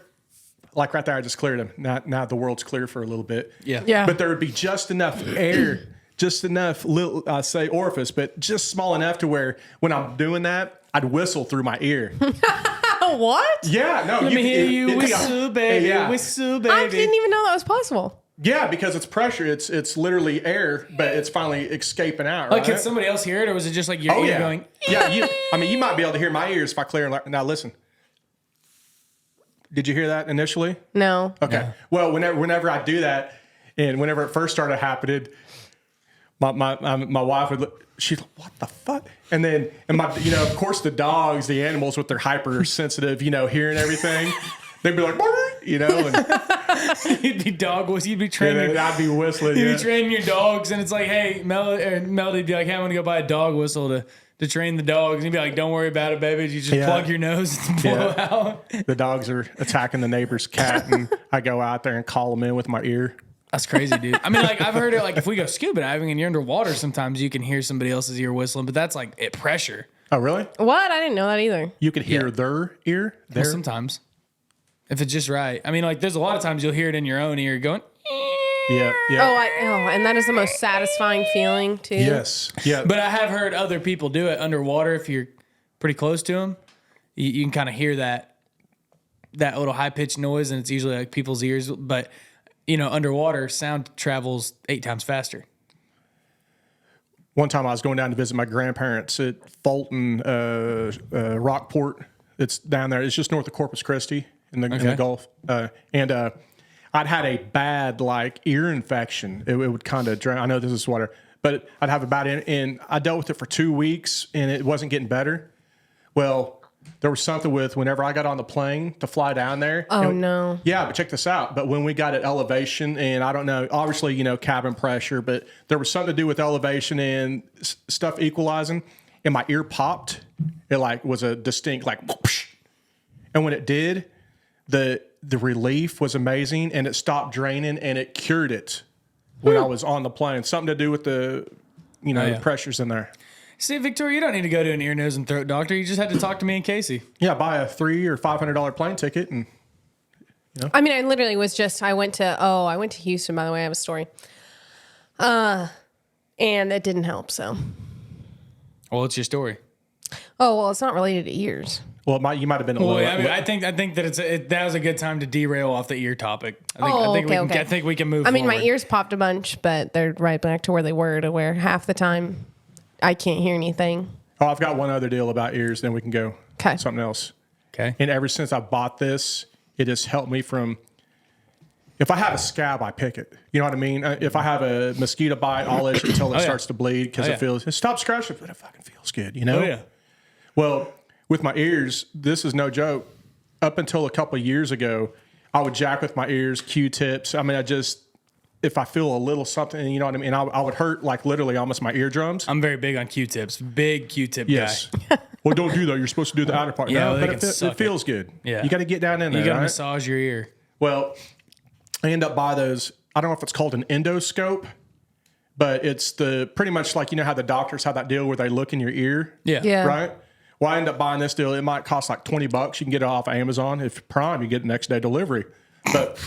like right there, I just cleared them. Now the world's clear for a little bit. Yeah. But there would be just enough air, just enough little, say orifice, but just small enough to where when I'm doing that, I'd whistle through my ear. What? Yeah, no. Let me hear you whistle, baby. Yeah. Whistle, baby. I didn't even know that was possible. Yeah, because it's pressure. It's literally air, but it's finally escaping out. Right? Like, can somebody else hear it, or was it just like your Oh ear yeah, going? yeah. You might be able to hear my ears if I clear. Now listen. Did you hear that initially? No. Okay. Yeah. Well, whenever I do that, and whenever it first started happening, my wife would look. She's like, "What the fuck?" And then, of course, the dogs, the animals with their hypersensitive, hearing everything, they'd be like, and You'd be You'd be training. I'd be whistling. You'd be training your dogs, and it's like, hey, Melody'd be like, hey, I'm gonna go buy a dog whistle to train the dogs. And you'd be like, don't worry about it, baby. You just plug your nose and blow out. The dogs are attacking the neighbor's cat, and I go out there and call them in with my ear. That's crazy, dude. I mean, like, I've heard it, like, if we go scuba diving and you're underwater, sometimes you can hear somebody else's ear whistling, but that's like at pressure. Oh, really? What? I didn't know that either. You could hear their ear? Well, sometimes. If it's just right. I mean, like, there's a lot of times you'll hear it in your own ear going, Yeah. And that is the most satisfying feeling too. Yes. Yeah. But I have heard other people do it underwater. If you're pretty close to them, you can kind of hear that little high pitched noise, and it's usually like people's ears. But underwater, sound travels 8 times faster. One time I was going down to visit my grandparents at Fulton, Rockport. It's down there. It's just north of Corpus Christi in the Gulf. And I'd had a bad ear infection. It would kind of drown. I know this is water, but I'd have a bad and I dealt with it for 2 weeks, and it wasn't getting better. Well, there was something with whenever I got on the plane to fly down there. Oh, no. Yeah, but check this out. But when we got at elevation, and I don't know, obviously, cabin pressure, but there was something to do with elevation and stuff equalizing, and my ear popped. It was a distinct whoosh. And when it did, the relief was amazing, and it stopped draining, and it cured it when I was on the plane. Something to do with the the pressures in there. See, Victoria, you don't need to go to an ear, nose, and throat doctor. You just had to talk to me and Casey. Yeah, buy a $300 or $500 plane ticket, and I mean, I literally was I went to Houston. By the way, I have a story. And it didn't help. So. Well, it's your story. Oh well, it's not related to ears. Well, you might have been a little. I mean, I think that that was a good time to derail off the ear topic. I think we can move. I mean, forward. my ears popped a bunch, but they're right back to where they were. To where half the time I can't hear anything. Oh, I've got one other deal about ears. Then we can go something else. Okay. And ever since I bought this, it has helped me from. If I have a scab, I pick it. You know what I mean? If I have a mosquito bite, I'll itch until it starts to bleed because it stops scratching, but it fucking feels good. Oh yeah. Well, with my ears, this is no joke. Up until a couple of years ago, I would jack with my ears, Q-tips. I mean, if I feel a little something, you know what I mean? I would hurt literally almost my eardrums. I'm very big on Q-tips. Big Q-tip guy. Well, don't do that. You're supposed to do the outer part. Yeah, no, but it feels good. Yeah. You got to get down in there. You got to massage your ear. Well, I end up by those. I don't know if it's called an endoscope, but it's pretty much how the doctors have that deal where they look in your ear. Yeah. Right? Well, I end up buying this deal. It might cost $20. You can get it off Amazon. If Prime, you get next day delivery. But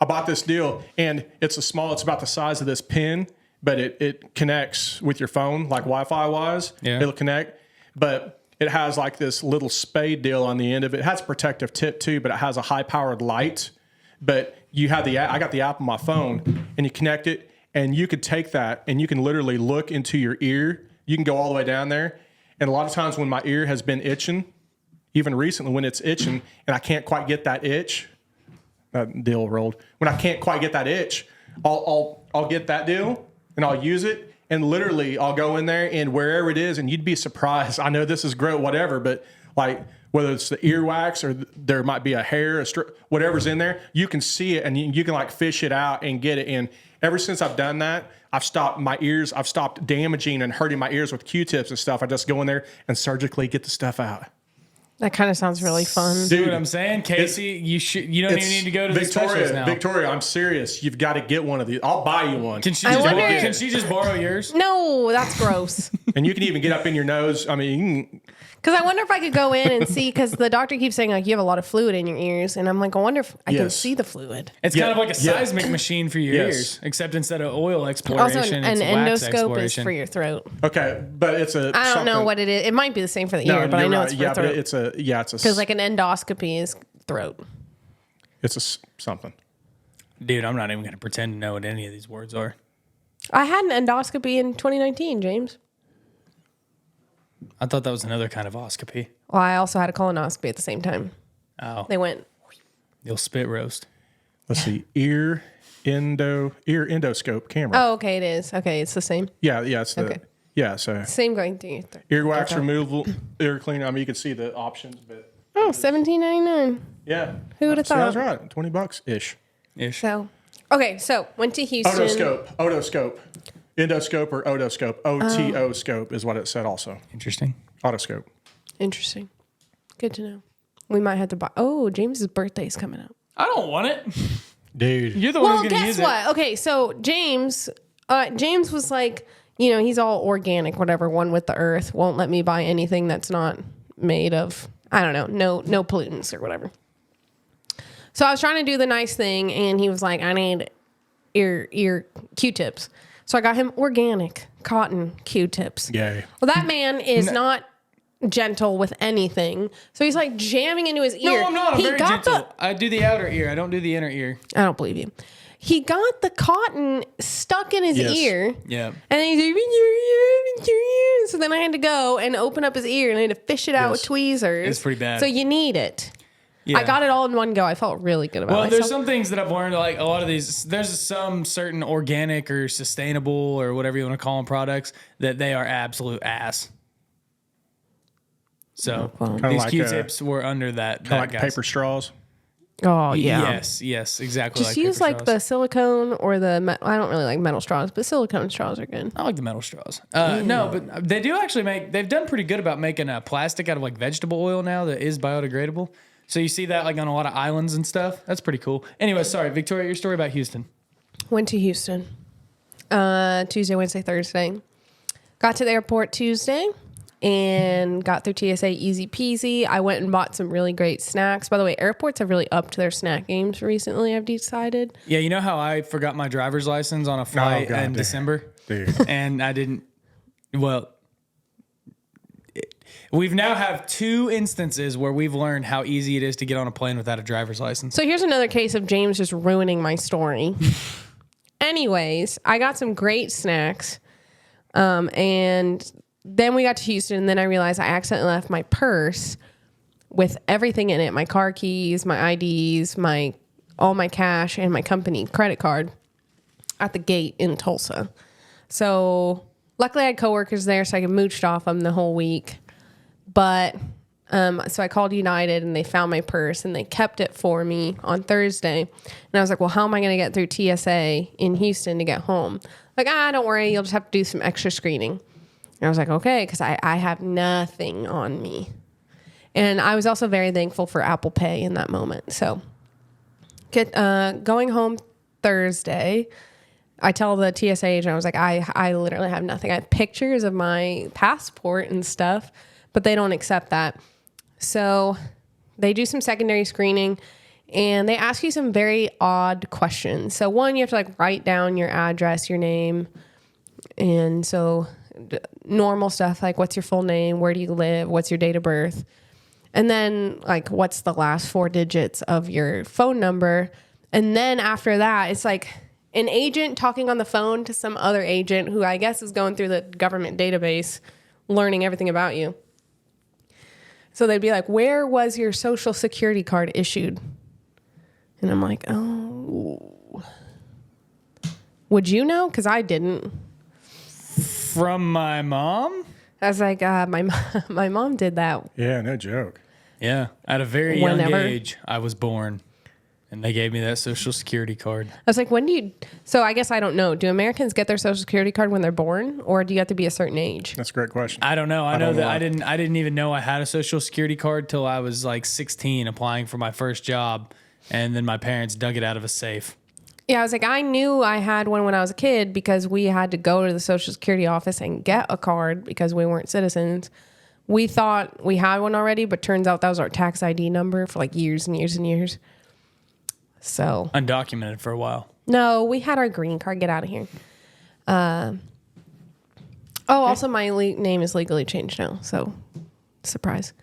I bought this deal, and it's about the size of this pin, but it connects with your phone, like Wi-Fi wise. Yeah. It'll connect. But it has this little spade deal on the end of it. It has a protective tip too, but it has a high powered light. But you have I got the app on my phone, and you connect it, and you could take that and you can literally look into your ear. You can go all the way down there. And a lot of times when my ear has been itching, even recently when it's itching and I can't quite get that itch, deal rolled. When I can't quite get that itch, I'll get that deal and I'll use it, and literally I'll go in there and wherever it is, and you'd be surprised. I know this is gross, whatever, but whether it's the earwax or there might be a hair, whatever's in there, you can see it and you can fish it out and get it. And ever since I've done that, I've stopped damaging and hurting my ears with Q-tips and stuff. I just go in there and surgically get the stuff out. That kind of sounds really fun. See what I'm saying, Casey? You don't even need to go to the specialist now. Victoria, I'm serious. You've got to get one of these. I'll buy you one. Can she just borrow yours? No, that's gross. And you can even get up in your nose. I mean, Because I wonder if I could go in and see, because the doctor keeps saying, like, you have a lot of fluid in your ears. And I'm like, I wonder if I can see the fluid. It's kind of like a seismic machine for your ears, except instead of oil exploration, Also, an endoscope is for your throat. Okay, but it's a. I don't know what it is. It might be the same for the ear, but I know it's for throat. But it's a. Because like an endoscopy is throat. It's something. Dude, I'm not even going to pretend to know what any of these words are. I had an endoscopy in 2019, James. I thought that was another kind of oscopy. Well, I also had a colonoscopy at the same time. Oh. They went. You'll spit roast. Let's see. Ear endoscope camera. Oh, okay, it is. Okay, it's the same. Yeah, it's the. Okay. Yeah, so. Same going through your throat. Earwax removal, ear cleaner. I mean, you can see the options, but. Oh, $17.99. Yeah. Who would have thought? I was right. $20 ish. So, okay, so went to Houston. Otoscope. Endoscope or otoscope. OTO scope is what it said also. Interesting. Otoscope. Interesting. Good to know. We might have to buy. Oh, James's birthday's coming up. I don't want it. Dude. You're the one Well, who's going to use guess what? Okay, so James was like, he's all organic, whatever, one with the earth. Won't let me buy anything that's not made of, I don't know, no pollutants or whatever. So I was trying to do the nice thing, and he was like, I need ear Q-tips. So I got him organic cotton Q-tips. Yay. Well, that man is not gentle with anything. So he's like jamming into his ear. No, I'm not. I'm very gentle. I do the outer ear. I don't do the inner ear. I don't believe you. He got the cotton stuck in his ear. Yeah. And then he's like, so then I had to go and open up his ear and I had to fish it out with tweezers. It's pretty bad. So you need it. Yeah. I got it all in one go. I felt really good about it. Well, there's some things that I've learned, like a lot of these, there's some certain organic or sustainable or whatever you want to call them products that they are absolute ass. So these like, Q-tips were under that. Like paper straws. Oh, yeah. Yes, exactly. Just use like the silicone or I don't really like metal straws, but silicone straws are good. I like the metal straws. No, but they do actually they've done pretty good about making plastic out of like vegetable oil now that is biodegradable. So you see that like on a lot of islands and stuff. That's pretty cool. Anyway, sorry, Victoria, your story about Houston. Went to Houston Tuesday, Wednesday, Thursday. Got to the airport Tuesday and got through TSA easy peasy. I went and bought some really great snacks. By the way, airports have really upped their snack games recently, I've decided. Yeah, you know how I forgot my driver's license on a flight in December? Dude. And I didn't, we've now have 2 instances where we've learned how easy it is to get on a plane without a driver's license. So here's another case of James just ruining my story. Anyways, I got some great snacks. And then we got to Houston, and then I realized I accidentally left my purse with everything in it, my car keys, my IDs, all my cash, and my company credit card at the gate in Tulsa. So luckily I had coworkers there, so I mooched off them the whole week. But so I called United, and they found my purse, and they kept it for me on Thursday. And I was like, well, how am I going to get through TSA in Houston to get home? Like, don't worry, you'll just have to do some extra screening. And I was like, okay, because I have nothing on me. And I was also very thankful for Apple Pay in that moment. So going home Thursday, I tell the TSA agent, I was like, I literally have nothing. I have pictures of my passport and stuff, but they don't accept that. So they do some secondary screening, and they ask you some very odd questions. So one, you have to like write down your address, your name. And so normal stuff like what's your full name, where do you live, what's your date of birth, and then like what's the last 4 digits of your phone number. And then after that, it's like an agent talking on the phone to some other agent who I guess is going through the government database learning everything about you. So they'd be like, where was your social security card issued? And I'm like, oh, would you know? Because I didn't. From my mom? I was like, my mom did that. Yeah, no joke. Yeah. At a very young age, I was born, and they gave me that social security card. I was like, so I guess I don't know. Do Americans get their social security card when they're born, or do you have to be a certain age? That's a great question. I don't know. I know that I didn't even know I had a social security card till I was like 16 applying for my first job, and then my parents dug it out of a safe. Yeah, I was like, I knew I had one when I was a kid because we had to go to the Social Security office and get a card because we weren't citizens. We thought we had one already, but turns out that was our tax ID number for like years and years and years. So Undocumented for a while. no, we had our green card. Get out of here. Also my name is legally changed now. So surprise.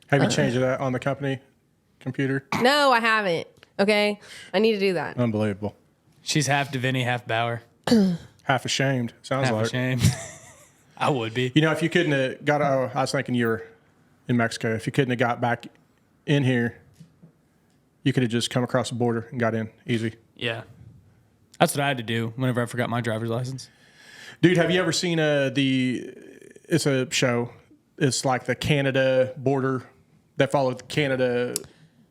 Have you changed that on the company computer? No, I haven't. Okay. I need to do that. Unbelievable. She's half Devinney, half Bauer. Half ashamed. Sounds Half like. ashamed. I would be. You know, if you couldn't have got, I was thinking you were in Mexico. If you couldn't have got back in here, you could have just come across the border and got in easy. Yeah. That's what I had to do whenever I forgot my driver's license. Dude, have you ever seen it's a show. It's like the Canada border that followed the Canada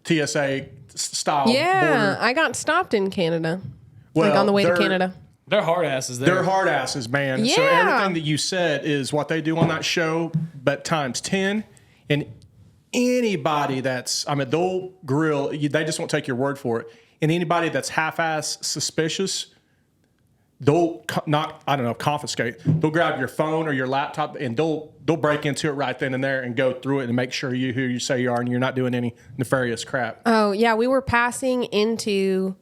TSA style Yeah. border. I got stopped in Canada. Well, On the way to they're- Canada. They're hard asses there. They're hard asses, man. So Yeah. everything that you said is what they do on that show, but times 10. And anybody they'll grill, they just won't take your word for it. And anybody that's half-ass suspicious, they'll confiscate. They'll grab your phone or your laptop and they'll break into it right then and there and go through it and make sure you who you say you are and you're not doing any nefarious crap. Oh, yeah. We were passing into,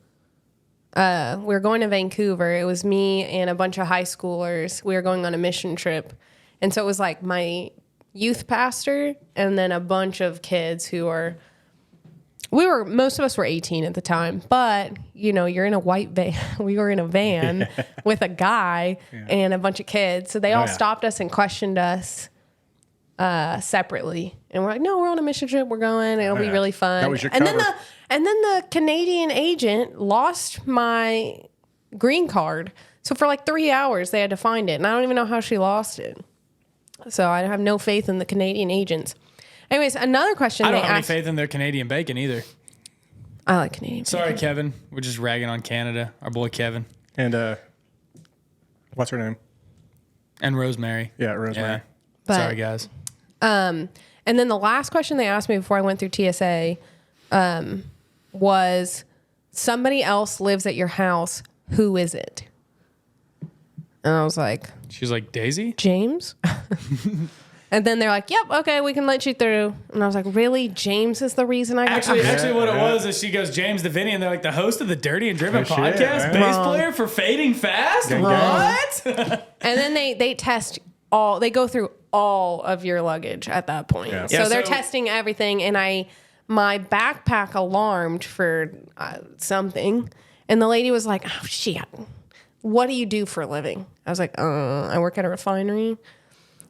we were going to Vancouver. It was me and a bunch of high schoolers. We were going on a mission trip. And so it was like my youth pastor and then a bunch of kids who are, most of us were 18 at the time, but you're in a white van. We were in a van with a guy and a bunch of kids. So they all stopped us and questioned us separately. And we're like, no, we're on a mission trip. We're going. It'll be really fun. That was your and cover. then the Canadian agent lost my green card. So for like 3 hours, they had to find it. And I don't even know how she lost it. So I have no faith in the Canadian agents. Anyways, another question I don't they have any asked. faith in their Canadian bacon either. I like Canadian. Sorry, bacon. Kevin. We're just ragging on Canada. Our boy Kevin. And what's her name? And Rosemary. Yeah, Rosemary. Yeah. But- Sorry, guys. And then the last question they asked me before I went through TSA was, somebody else lives at your house. Who is it? And I was like, She's like, Daisy? James? And then they're like, yep, okay, we can let you through. And I was like, really? James is the reason I got Actually, what it yeah. was is she goes, James Devinney, and they're like, the host of the Dirty and Driven Oh, shit, podcast, man. bass Wrong. player for Fading Fast? Gang, What? And then they test they go through all of your luggage at that point. Yeah. So Yeah, they're so- testing everything. And my backpack alarmed for something. And the lady was like, oh, shit, what do you do for a living? I was like, I work at a refinery.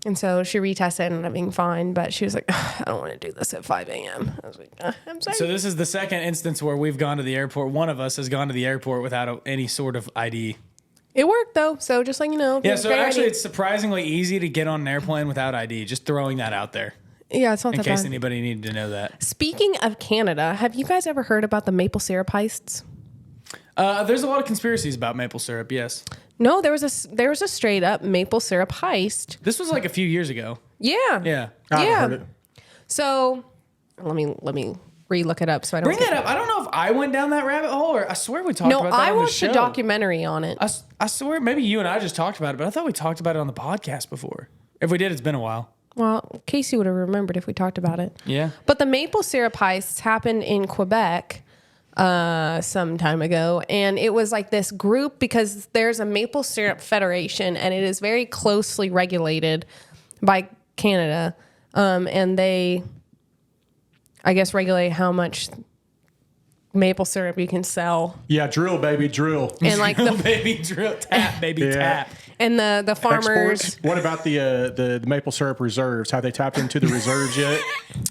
And so she retested and ended up being fine. But she was like, I don't want to do this at 5 a.m. I was like, I'm sorry. So this is the second instance where we've gone to the airport. One of us has gone to the airport without any sort of ID. It worked, though. So just like, Yeah, so great actually idea. it's surprisingly easy to get on an airplane without ID. Just throwing that out there Yeah, it's not in that case bad. anybody needed to know that. Speaking of Canada, have you guys ever heard about the maple syrup heists? There's a lot of conspiracies about maple syrup, yes. No, there was a straight up maple syrup heist. This was like a few years ago. Yeah. Yeah. I haven't Yeah. heard it. So let me re-look it up so I don't Bring that up. I don't know if I went down that rabbit hole or I swear we talked No, about that I on the watched show. a documentary on it. I swear maybe you and I just talked about it, but I thought we talked about it on the podcast before. If we did, it's been a while. Well, Casey would have remembered if we talked about it. Yeah. But the maple syrup heists happened in Quebec some time ago. And it was like this group because there's a maple syrup federation and it is very closely regulated by Canada. And they, I guess, regulate how much maple syrup you can sell. Yeah, drill, baby, drill. And like Drill, the baby, drill, tap, baby, Yeah. tap. and the farmers. Exports. What about the maple syrup reserves? Have they tapped into the reserves yet?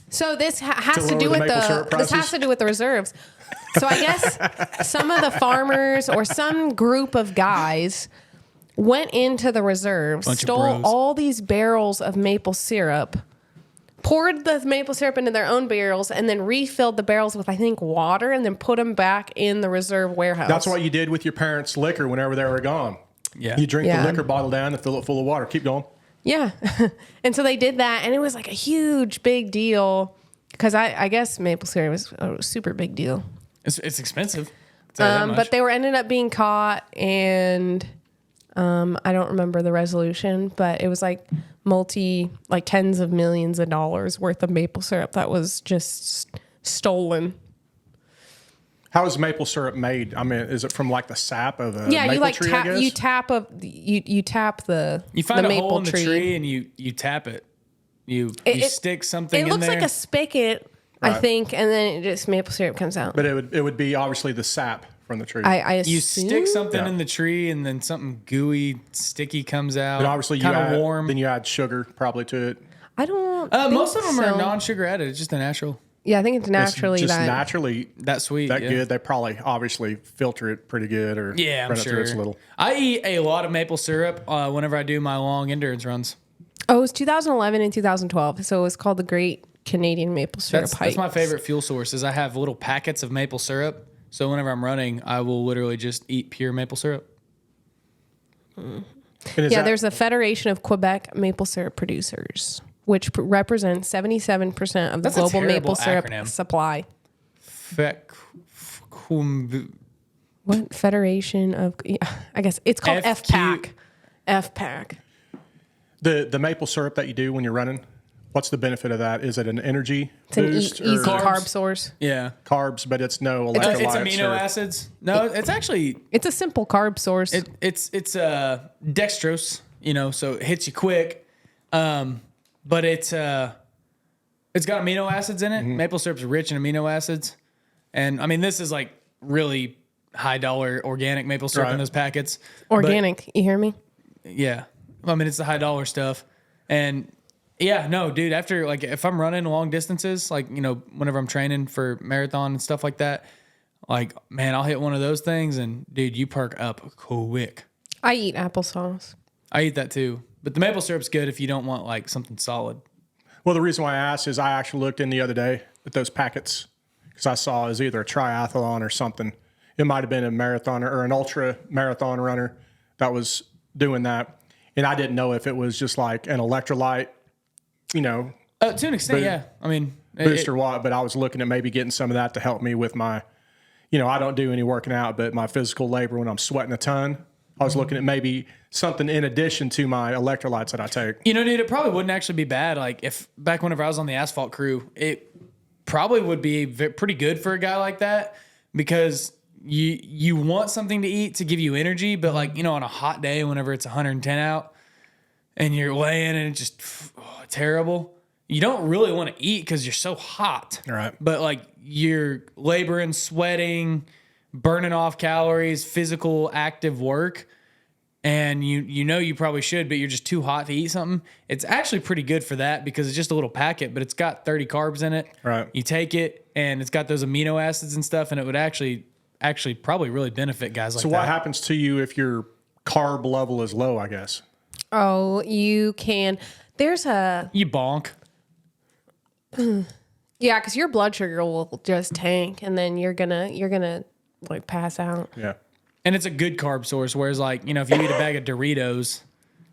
So this has to lower do the with maple the syrup this has prices? to do with the reserves. So I guess some of the farmers or some group of guys went into the reserves, Bunch of stole bros. all these barrels of maple syrup, poured the maple syrup into their own barrels, and then refilled the barrels with, I think, water, and then put them back in the reserve warehouse. That's what you did with your parents' liquor whenever they were gone. Yeah. You drink Yeah. the liquor bottle down and fill it full of water. Keep going. Yeah. And so they did that, and it was like a huge, big deal because I guess maple syrup was a super big deal. It's expensive. I'll tell you that much. But they ended up being caught, and I don't remember the resolution, but it was like tens of millions of dollars worth of maple syrup that was just stolen. How is maple syrup made? I mean, is it from like the sap of a Yeah, maple you like tree? I guess? you tap the You find the a maple hole in the tree and you tap it. You stick something in there. It looks like a spigot, I Right. think, and then it just maple syrup comes out. But it would be obviously the sap from the tree. I assume. You stick something Yeah. in the tree and then something gooey, sticky comes out. but obviously you kind of add, warm. then you add sugar probably to it. I don't. Most of think them are so. non-sugar added. It's just a natural. Yeah, I think it's naturally It's just that. naturally That sweet. that yeah. good. They probably obviously filter it pretty good or Yeah, I'm run it through sure. its little. I eat a lot of maple syrup whenever I do my long endurance runs. Oh, it was 2011 and 2012, so it was called the Great Canadian Maple Syrup That's Hike. my favorite fuel source. Is I have little packets of maple syrup. So whenever I'm running, I will literally just eat pure maple syrup. And is Yeah, that- there's a Federation of Quebec maple syrup producers, which represents 77% of the That's a global terrible maple syrup acronym. supply. Fec- What Federation of? Yeah, I guess it's called FQ. FPAC. the maple syrup that you do when you're running? What's the benefit of that? Is it an energy It's an boost easy or carb source. Yeah. carbs? But it's no It's electrolytes. amino or- acids. No, it's actually It's a simple carb source. it's dextrose, so it hits you quick. But it's got amino acids in it. Mm-hmm. Maple syrup's rich in amino acids. And I mean this is like really high dollar organic maple syrup in Right. those packets. Organic. You hear me? Yeah. I mean, it's the high dollar stuff. And yeah, no, dude, after like if I'm running long distances, like, whenever I'm training for marathon and stuff like that, like, man, I'll hit one of those things and dude, you perk up quick. I eat applesauce. I eat that too. But the maple syrup's good if you don't want like something solid. Well, the reason why I asked is I actually looked in the other day at those packets because I saw it was either a triathlon or something. It might have been a marathoner or an ultra marathon runner that was doing that. And I didn't know if it was just like an electrolyte, To an extent, yeah. I mean, boost or what, but I was looking at maybe getting some of that to help me with my, I don't do any working out, but my physical labor when I'm sweating a ton. I was looking at maybe something in addition to my electrolytes that I take. dude, it probably wouldn't actually be bad. Like if back whenever I was on the asphalt crew, it probably would be pretty good for a guy like that because you want something to eat to give you energy, but like, on a hot day, whenever it's 110 out and you're laying and it's just terrible, you don't really want to eat because you're so hot. Right. But like you're laboring, sweating, burning off calories, physical active work. And you probably should, but you're just too hot to eat something. It's actually pretty good for that because it's just a little packet, but it's got 30 carbs in it. Right. You take it and it's got those amino acids and stuff, and it would actually probably really benefit guys like So that. what happens to you if your carb level is low, I guess? Oh, you can. There's a You bonk. yeah, because your blood sugar will just tank, and then you're gonna like pass out. Yeah. And it's a good carb source. Whereas like, if you eat a bag of Doritos,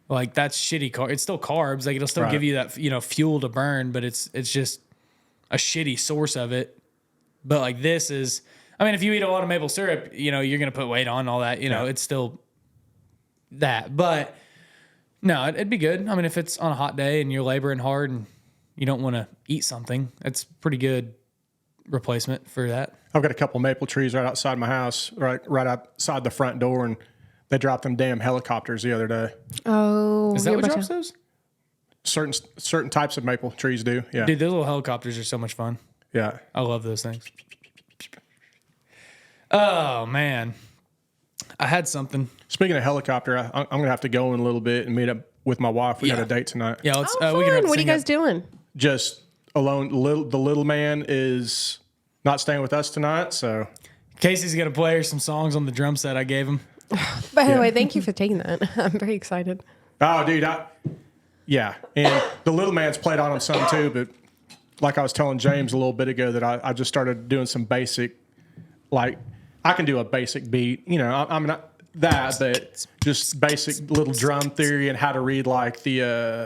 like that's shitty carb. It's still carbs. Like it'll still Right. give you that, fuel to burn, but it's just a shitty source of it. But like this is, I mean, if you eat a lot of maple syrup, you're going to put weight on all that, it's still that, but no, it'd be good. I mean, if it's on a hot day and you're laboring hard and you don't want to eat something, it's pretty good replacement for that. I've got a couple maple trees right outside my house, right outside the front door, and they dropped them damn helicopters the other day. Oh, Is that you're what about drops to- those? Certain types of maple trees do. Yeah. Dude, those little helicopters are so much fun. Yeah. I love those things. Oh, man. I had something. Speaking of helicopter, I'm going to have to go in a little bit and meet up with my wife. We got Yeah. a date tonight. Yeah, let's. Oh, We can wrap fun. What are this you thing guys up. doing? Just alone. The little man is not staying with us tonight. So Casey's gonna play her some songs on the drum set I gave him. By the way, thank you for taking that. I'm very excited. Oh, dude, yeah. And the little man's played on him some too, but like I was telling James a little bit ago that I just started doing some basic, like I can do a basic beat, I'm not that, but just basic little drum theory and how to read like the,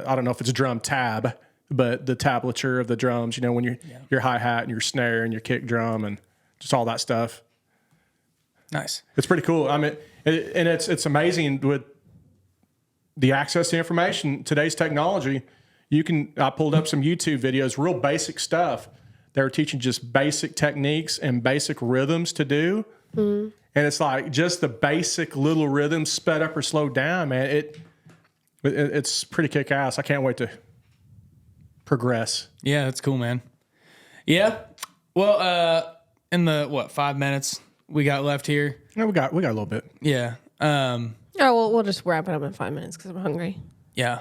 I don't know if it's drum tab, but the tablature of the drums, when your hi-hat and your snare and your kick drum and just all that stuff. Nice. It's pretty cool. I mean, and it's amazing with the access to information, today's technology, I pulled up some YouTube videos, real basic stuff. They were teaching just basic techniques and basic rhythms to do. Mm. And it's like just the basic little rhythms sped up or slowed down, man. It's pretty kick ass. I can't wait to progress. Yeah, that's cool, man. Yeah. Well, in the 5 minutes we got left here. Yeah, we got a little bit. Yeah. We'll just wrap it up in 5 minutes because I'm hungry. Yeah.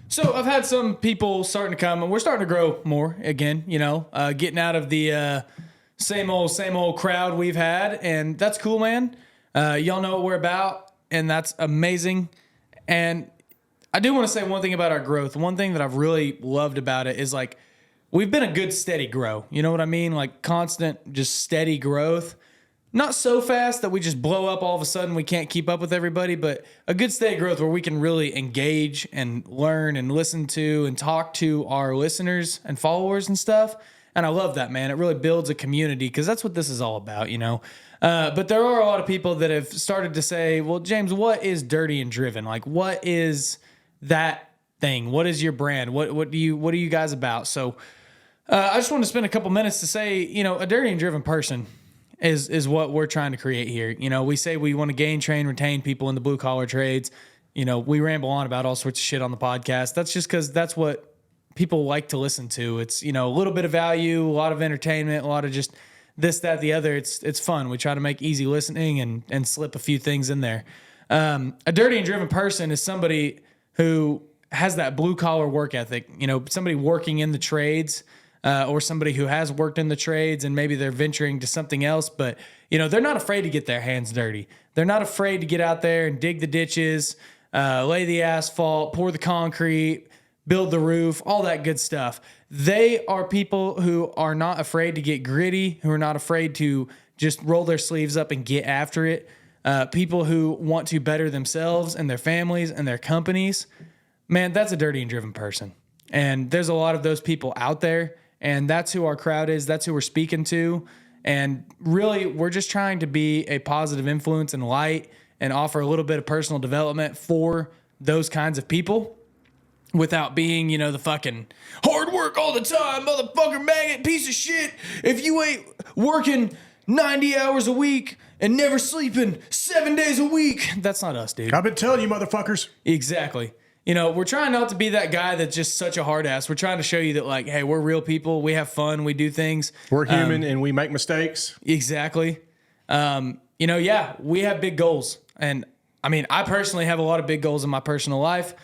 So I've had some people starting to come, and we're starting to grow more again. Getting out of the same old crowd we've had, and that's cool, man. Y'all know what we're about, and that's amazing. And I do want to say one thing about our growth. One thing that I've really loved about it is like we've been a good steady grow. You know what I mean? Like constant, just steady growth. Not so fast that we just blow up all of a sudden. We can't keep up with everybody, but a good steady growth where we can really engage and learn and listen to and talk to our listeners and followers and stuff. And I love that, man. It really builds a community because that's what this is all about, But there are a lot of people that have started to say, well, James, what is Dirty and Driven? Like, what is that thing? What is your brand? What are you guys about? So I just want to spend a couple minutes to say, a dirty and driven person is what we're trying to create here. We say we want to gain, train, retain people in the blue collar trades. We ramble on about all sorts of shit on the podcast. That's just because that's what people like to listen to. It's, a little bit of value, a lot of entertainment, a lot of just this, that, the other. It's fun. We try to make easy listening and slip a few things in there. A dirty and driven person is somebody who has that blue collar work ethic, somebody working in the trades, or somebody who has worked in the trades and maybe they're venturing to something else, but they're not afraid to get their hands dirty. They're not afraid to get out there and dig the ditches, lay the asphalt, pour the concrete, build the roof, all that good stuff. They are people who are not afraid to get gritty, who are not afraid to just roll their sleeves up and get after it. People who want to better themselves and their families and their companies. Man, that's a dirty and driven person. And there's a lot of those people out there. And that's who our crowd is. That's who we're speaking to. And really, we're just trying to be a positive influence and light and offer a little bit of personal development for those kinds of people without being, the fucking hard work all the time, motherfucker, maggot, piece of shit. If you ain't working 90 hours a week and never sleeping 7 days a week, that's not us, dude. I've been telling you, motherfuckers. Exactly. We're trying not to be that guy that's just such a hard ass. We're trying to show you that, like, hey, we're real people. We have fun. We do things. We're human and we make mistakes. Exactly. Yeah, we have big goals. And I personally have a lot of big goals in my personal life.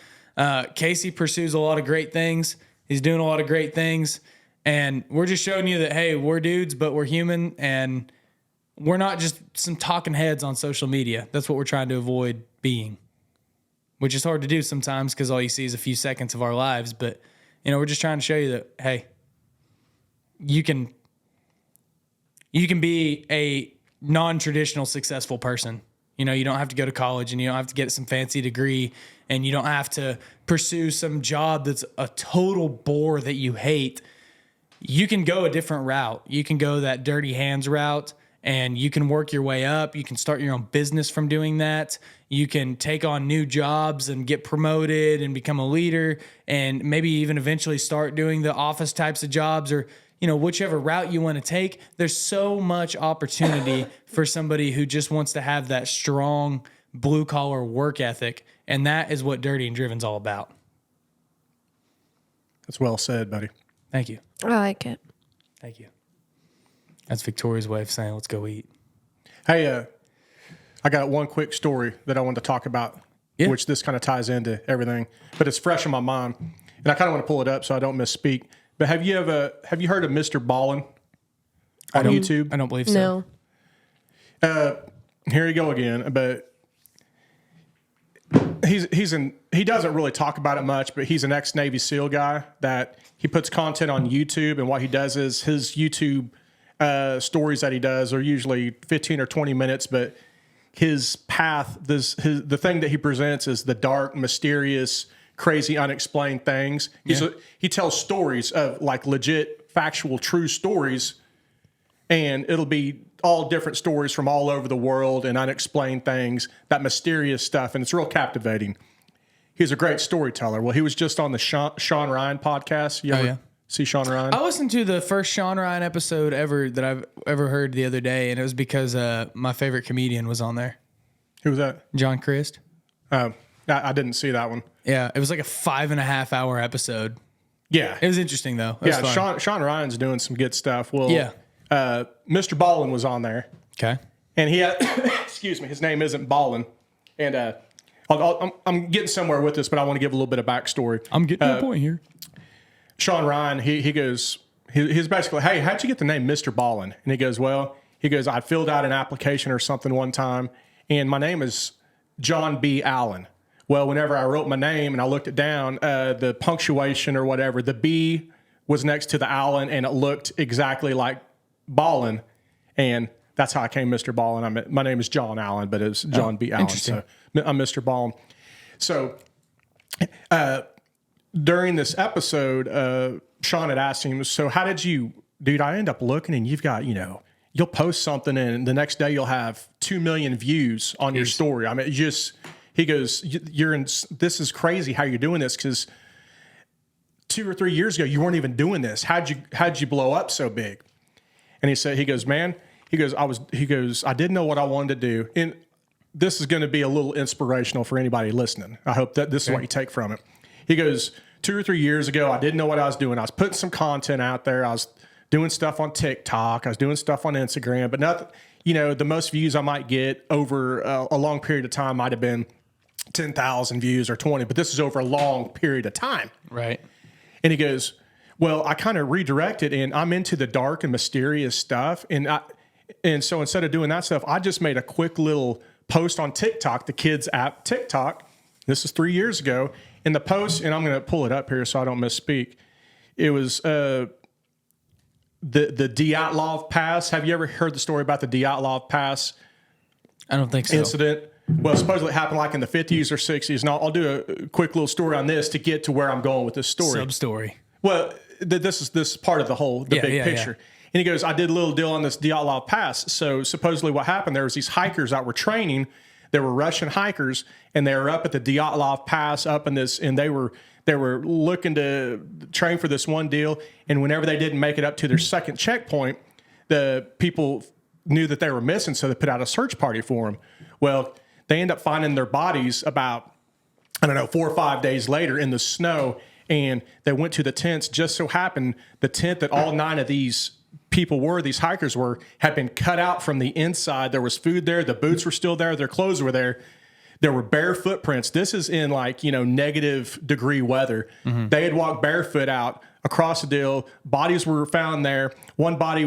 Casey pursues a lot of great things. He's doing a lot of great things. And we're just showing you that, hey, we're dudes, but we're human. And we're not just some talking heads on social media. That's what we're trying to avoid being. Which is hard to do sometimes because all you see is a few seconds of our lives. But, we're just trying to show you that, hey, you can be a non-traditional successful person. You don't have to go to college and you don't have to get some fancy degree and you don't have to pursue some job that's a total bore that you hate. You can go a different route. You can go that dirty hands route. And you can work your way up. You can start your own business from doing that. You can take on new jobs and get promoted and become a leader and maybe even eventually start doing the office types of jobs or, whichever route you want to take. There's so much opportunity for somebody who just wants to have that strong blue collar work ethic. And that is what Dirty and Driven's all about. That's well said, buddy. Thank you. I like it. Thank you. That's Victoria's way of saying, let's go eat. Hey, I got one quick story that I wanted to talk about, which this kind of ties into everything, but it's fresh in my mind. And I kind of want to pull it up so I don't misspeak. But have you heard of Mr. Ballin on YouTube? I don't believe so. No. Here you go again. But he doesn't really talk about it much, but he's an ex-Navy SEAL guy that he puts content on YouTube. And what he does is his YouTube stories that he does are usually 15 or 20 minutes, but his path, the thing that he presents is the dark, mysterious, crazy, unexplained things. He tells stories of like legit, factual, true stories, and it'll be all different stories from all over the world and unexplained things, that mysterious stuff, and it's real captivating. he's a great storyteller. Well, he was just on the Sean Ryan podcast. You ever see Sean Ryan? I listened to the first Sean Ryan episode ever that I've ever heard the other day, and it was because my favorite comedian was on there. Who was that? John Christ. I didn't see that one. Yeah, it was like a 5.5 hour episode. Yeah. It was interesting, though. It was fun. Sean Ryan's doing some good stuff. Well, Yeah. Mr. Ballin was on there. Okay. And he had, excuse me, his name isn't Ballin. And I'm getting somewhere with this, but I want to give a little bit of backstory. I'm getting to the point here. Sean Ryan, he's basically, hey, how'd you get the name Mr. Ballin? And he goes, I filled out an application or something one time, and my name is John B. Allen. Well, whenever I wrote my name and I looked it down, the punctuation or whatever, the B was next to the Allen, and it looked exactly like Ballin, and that's how I came Mr. Ballin. My name is John Allen, but it's John B. Allen, so I'm Mr. Ballin. So during this episode, Sean had asked him, so how did you, dude, I end up looking and you've got, you'll post something and the next day you'll have 2 million views on your story. I mean, he goes, this is crazy how you're doing this, because 2 or 3 years ago, you weren't even doing this. How'd you blow up so big? And he goes, I didn't know what I wanted to do. And this is going to be a little inspirational for anybody listening. I hope that this is what you take from it. He goes, 2 or 3 years ago, I didn't know what I was doing. I was putting some content out there. I was doing stuff on TikTok. I was doing stuff on Instagram, but nothing, the most views I might get over a long period of time might have been 10,000 views or 20, but this is over a long period of time. Right. And he goes, well, I kind of redirected and I'm into the dark and mysterious stuff. And so instead of doing that stuff, I just made a quick little post on TikTok, the kids app TikTok. This is 3 years ago. In the post, and I'm going to pull it up here so I don't misspeak. It was the Dyatlov Pass. Have you ever heard the story about the Dyatlov Pass? I don't think so. Incident. Well, supposedly it happened like in the 50s or 60s. And I'll do a quick little story on this to get to where I'm going with this story. Sub-story. Well, this is part of the big picture. Yeah. And he goes, I did a little deal on this Dyatlov Pass. So supposedly what happened, there was these hikers that were training. They were Russian hikers, and they were up at the Dyatlov Pass up in this, and they were looking to train for this one deal. And whenever they didn't make it up to their second checkpoint, the people knew that they were missing, so they put out a search party for them. Well, they end up finding their bodies about, 4 or 5 days later in the snow, and they went to the tents. Just so happened the tent that all 9 of these these hikers had been cut out from the inside. There was food there. The boots were still there. Their clothes were there. There were bare footprints. This is in negative degree weather. Mm-hmm. They had walked barefoot out across the deal. Bodies were found there. One body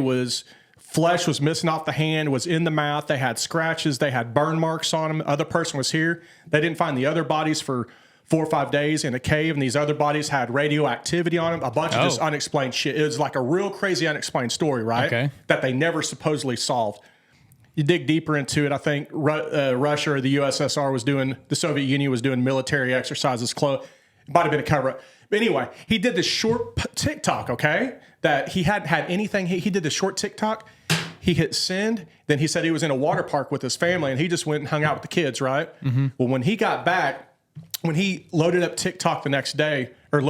flesh was missing off the hand, was in the mouth. They had scratches. They had burn marks on them. The other person was here. They didn't find the other bodies for 4 or 5 days in a cave, and these other bodies had radioactivity on them, a bunch of just unexplained shit. It was like a real crazy unexplained story, right? Okay. That they never supposedly solved. You dig deeper into it, I think Russia or the USSR the Soviet Union was doing military exercises. It might have been a cover-up. But anyway, he did this short TikTok, okay, that he hadn't had anything. He did this short TikTok. He hit send. Then he said he was in a water park with his family, and he just went and hung out with the kids, right? Mm-hmm. Well, when he got back, when he loaded up TikTok the next day, or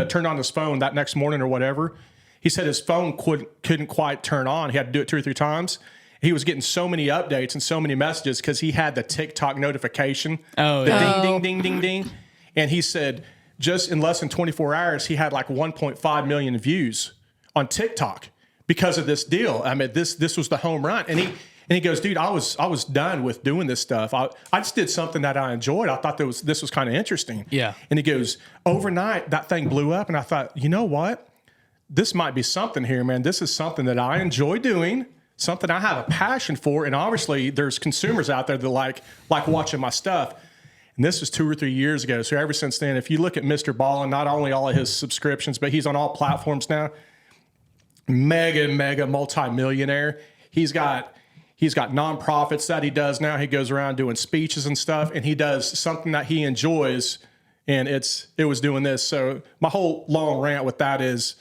turned on his phone that next morning or whatever, he said his phone couldn't quite turn on. He had to do it 2 or 3 times. He was getting so many updates and so many messages because he had the TikTok notification. Ding, ding, ding, ding, ding. And he said just in less than 24 hours, he had like 1.5 million views on TikTok because of this deal. I mean, this was the home run. And he goes, dude, I was done with doing this stuff. I just did something that I enjoyed. I thought this was kind of interesting. Yeah. And he goes, overnight, that thing blew up. And I thought, you know what? This might be something here, man. This is something that I enjoy doing, something I have a passion for. And obviously, there's consumers out there that like watching my stuff. And this was 2 or 3 years ago. So ever since then, if you look at Mr. Ballin, not only all of his subscriptions, but he's on all platforms now. Mega multi-millionaire. He's got nonprofits that he does now. He goes around doing speeches and stuff, and he does something that he enjoys, and it was doing this. So my whole long rant with that is,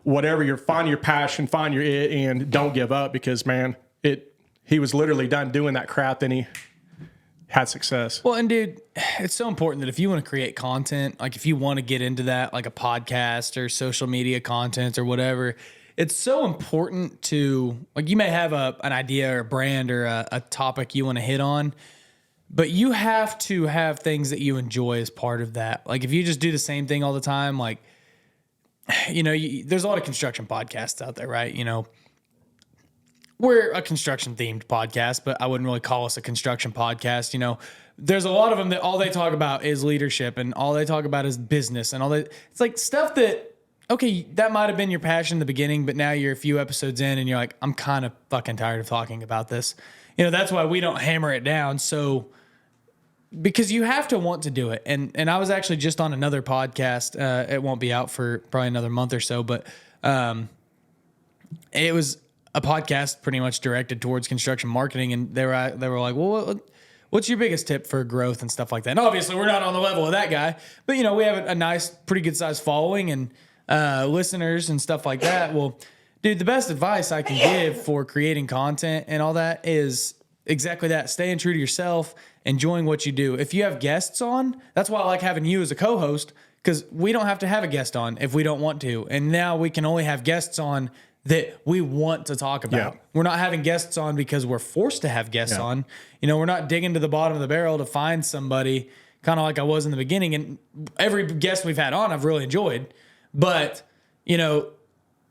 whatever find your passion, find your it, and don't give up, because man, he was literally done doing that crap. Then had success. Well, and dude, it's so important that if you want to create content, like if you want to get into that, like a podcast or social media content or whatever, it's so important to, like, you may have an idea or a brand or a topic you want to hit on, but you have to have things that you enjoy as part of that. Like if you just do the same thing all the time, like, you know, there's a lot of construction podcasts out there, right? You know, we're a construction themed podcast, but I wouldn't really call us a construction podcast. You know, there's a lot of them that all they talk about is leadership and all they talk about is business and all that. It's like stuff that, okay, that might have been your passion in the beginning, but now you're a few episodes in and you're like, I'm kind of fucking tired of talking about this. You know, that's why we don't hammer it down. So, because you have to want to do it. And I was actually just on another podcast. It won't be out for probably another month or so, but it was a podcast pretty much directed towards construction marketing. And they were like, well, what's your biggest tip for growth and stuff like that? And obviously we're not on the level of that guy, but you know, we have a nice, pretty good sized following and listeners and stuff like that. Well, dude, the best advice I can give for creating content and all that is exactly that. Staying true to yourself, enjoying what you do. If you have guests on, that's why I like having you as a co-host, because we don't have to have a guest on if we don't want to. And now we can only have guests on that we want to talk about. Yeah. We're not having guests on because we're forced to have guests on. You know, we're not digging to the bottom of the barrel to find somebody, kind of like I was in the beginning. And every guest we've had on, I've really enjoyed. But, you know,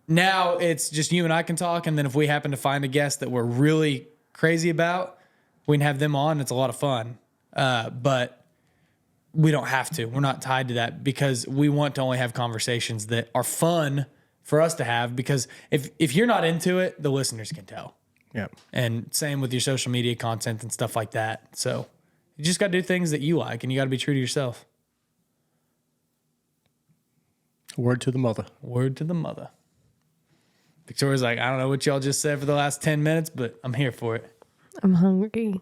now it's just you and I can talk. And then if we happen to find a guest that we're really crazy about, we can have them on. It's a lot of fun. But we don't have to. We're not tied to that because we want to only have conversations that are fun for us to have, because if you're not into it, the listeners can tell. Yeah. And same with your social media content and stuff like that. So you just got to do things that you like and you got to be true to yourself. Word to the mother. Word to the mother. Victoria's like, I don't know what y'all just said for the last 10 minutes, but I'm here for it. I'm hungry.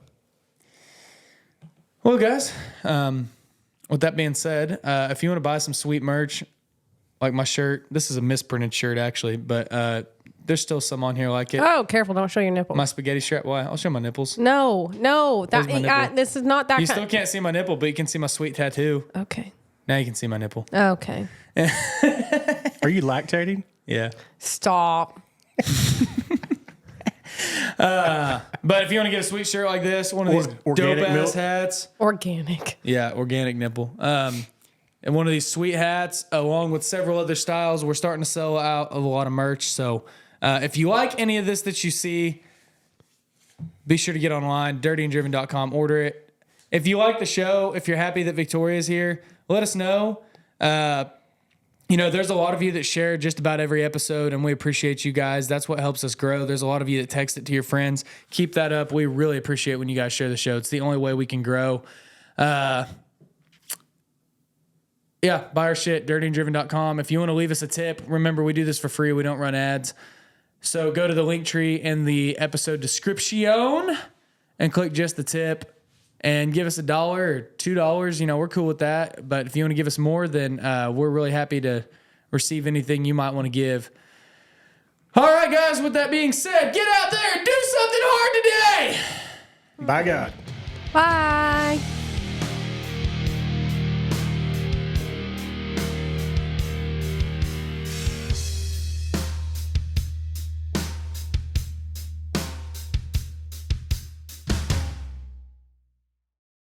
Well, guys, with that being said, if you want to buy some sweet merch, like my shirt, this is a misprinted shirt actually, but there's still some on here like it. Oh, careful. Don't show your nipple. My spaghetti strap. Why? I'll show my nipples. No. There's my nipple. This is not that You kind. still can't see my nipple, but you can see my sweet tattoo. Okay. Now you can see my nipple. Okay. Are you lactating? Yeah. Stop. But if you want to get a sweet shirt like this, one of these organic dope ass milk? hats. Organic. Yeah, organic nipple. And one of these sweet hats, along with several other styles. We're starting to sell out of a lot of merch. So if you like any of this that you see, be sure to get online, dirtyandriven.com, order it. If you like the show, if you're happy that Victoria's here, let us know. You know, there's a lot of you that share just about every episode, and we appreciate you guys. That's what helps us grow. There's a lot of you that text it to your friends. Keep that up. We really appreciate when you guys share the show. It's the only way we can grow. Yeah, buy our shit, dirtyandriven.com. If you want to leave us a tip, remember, we do this for free. We don't run ads. So go to the link tree in the episode description and click just the tip and give us $1 or $2. You know, we're cool with that. But if you want to give us more, then we're really happy to receive anything you might want to give. All right, guys, with that being said, get out there and do something hard today. By God. Bye.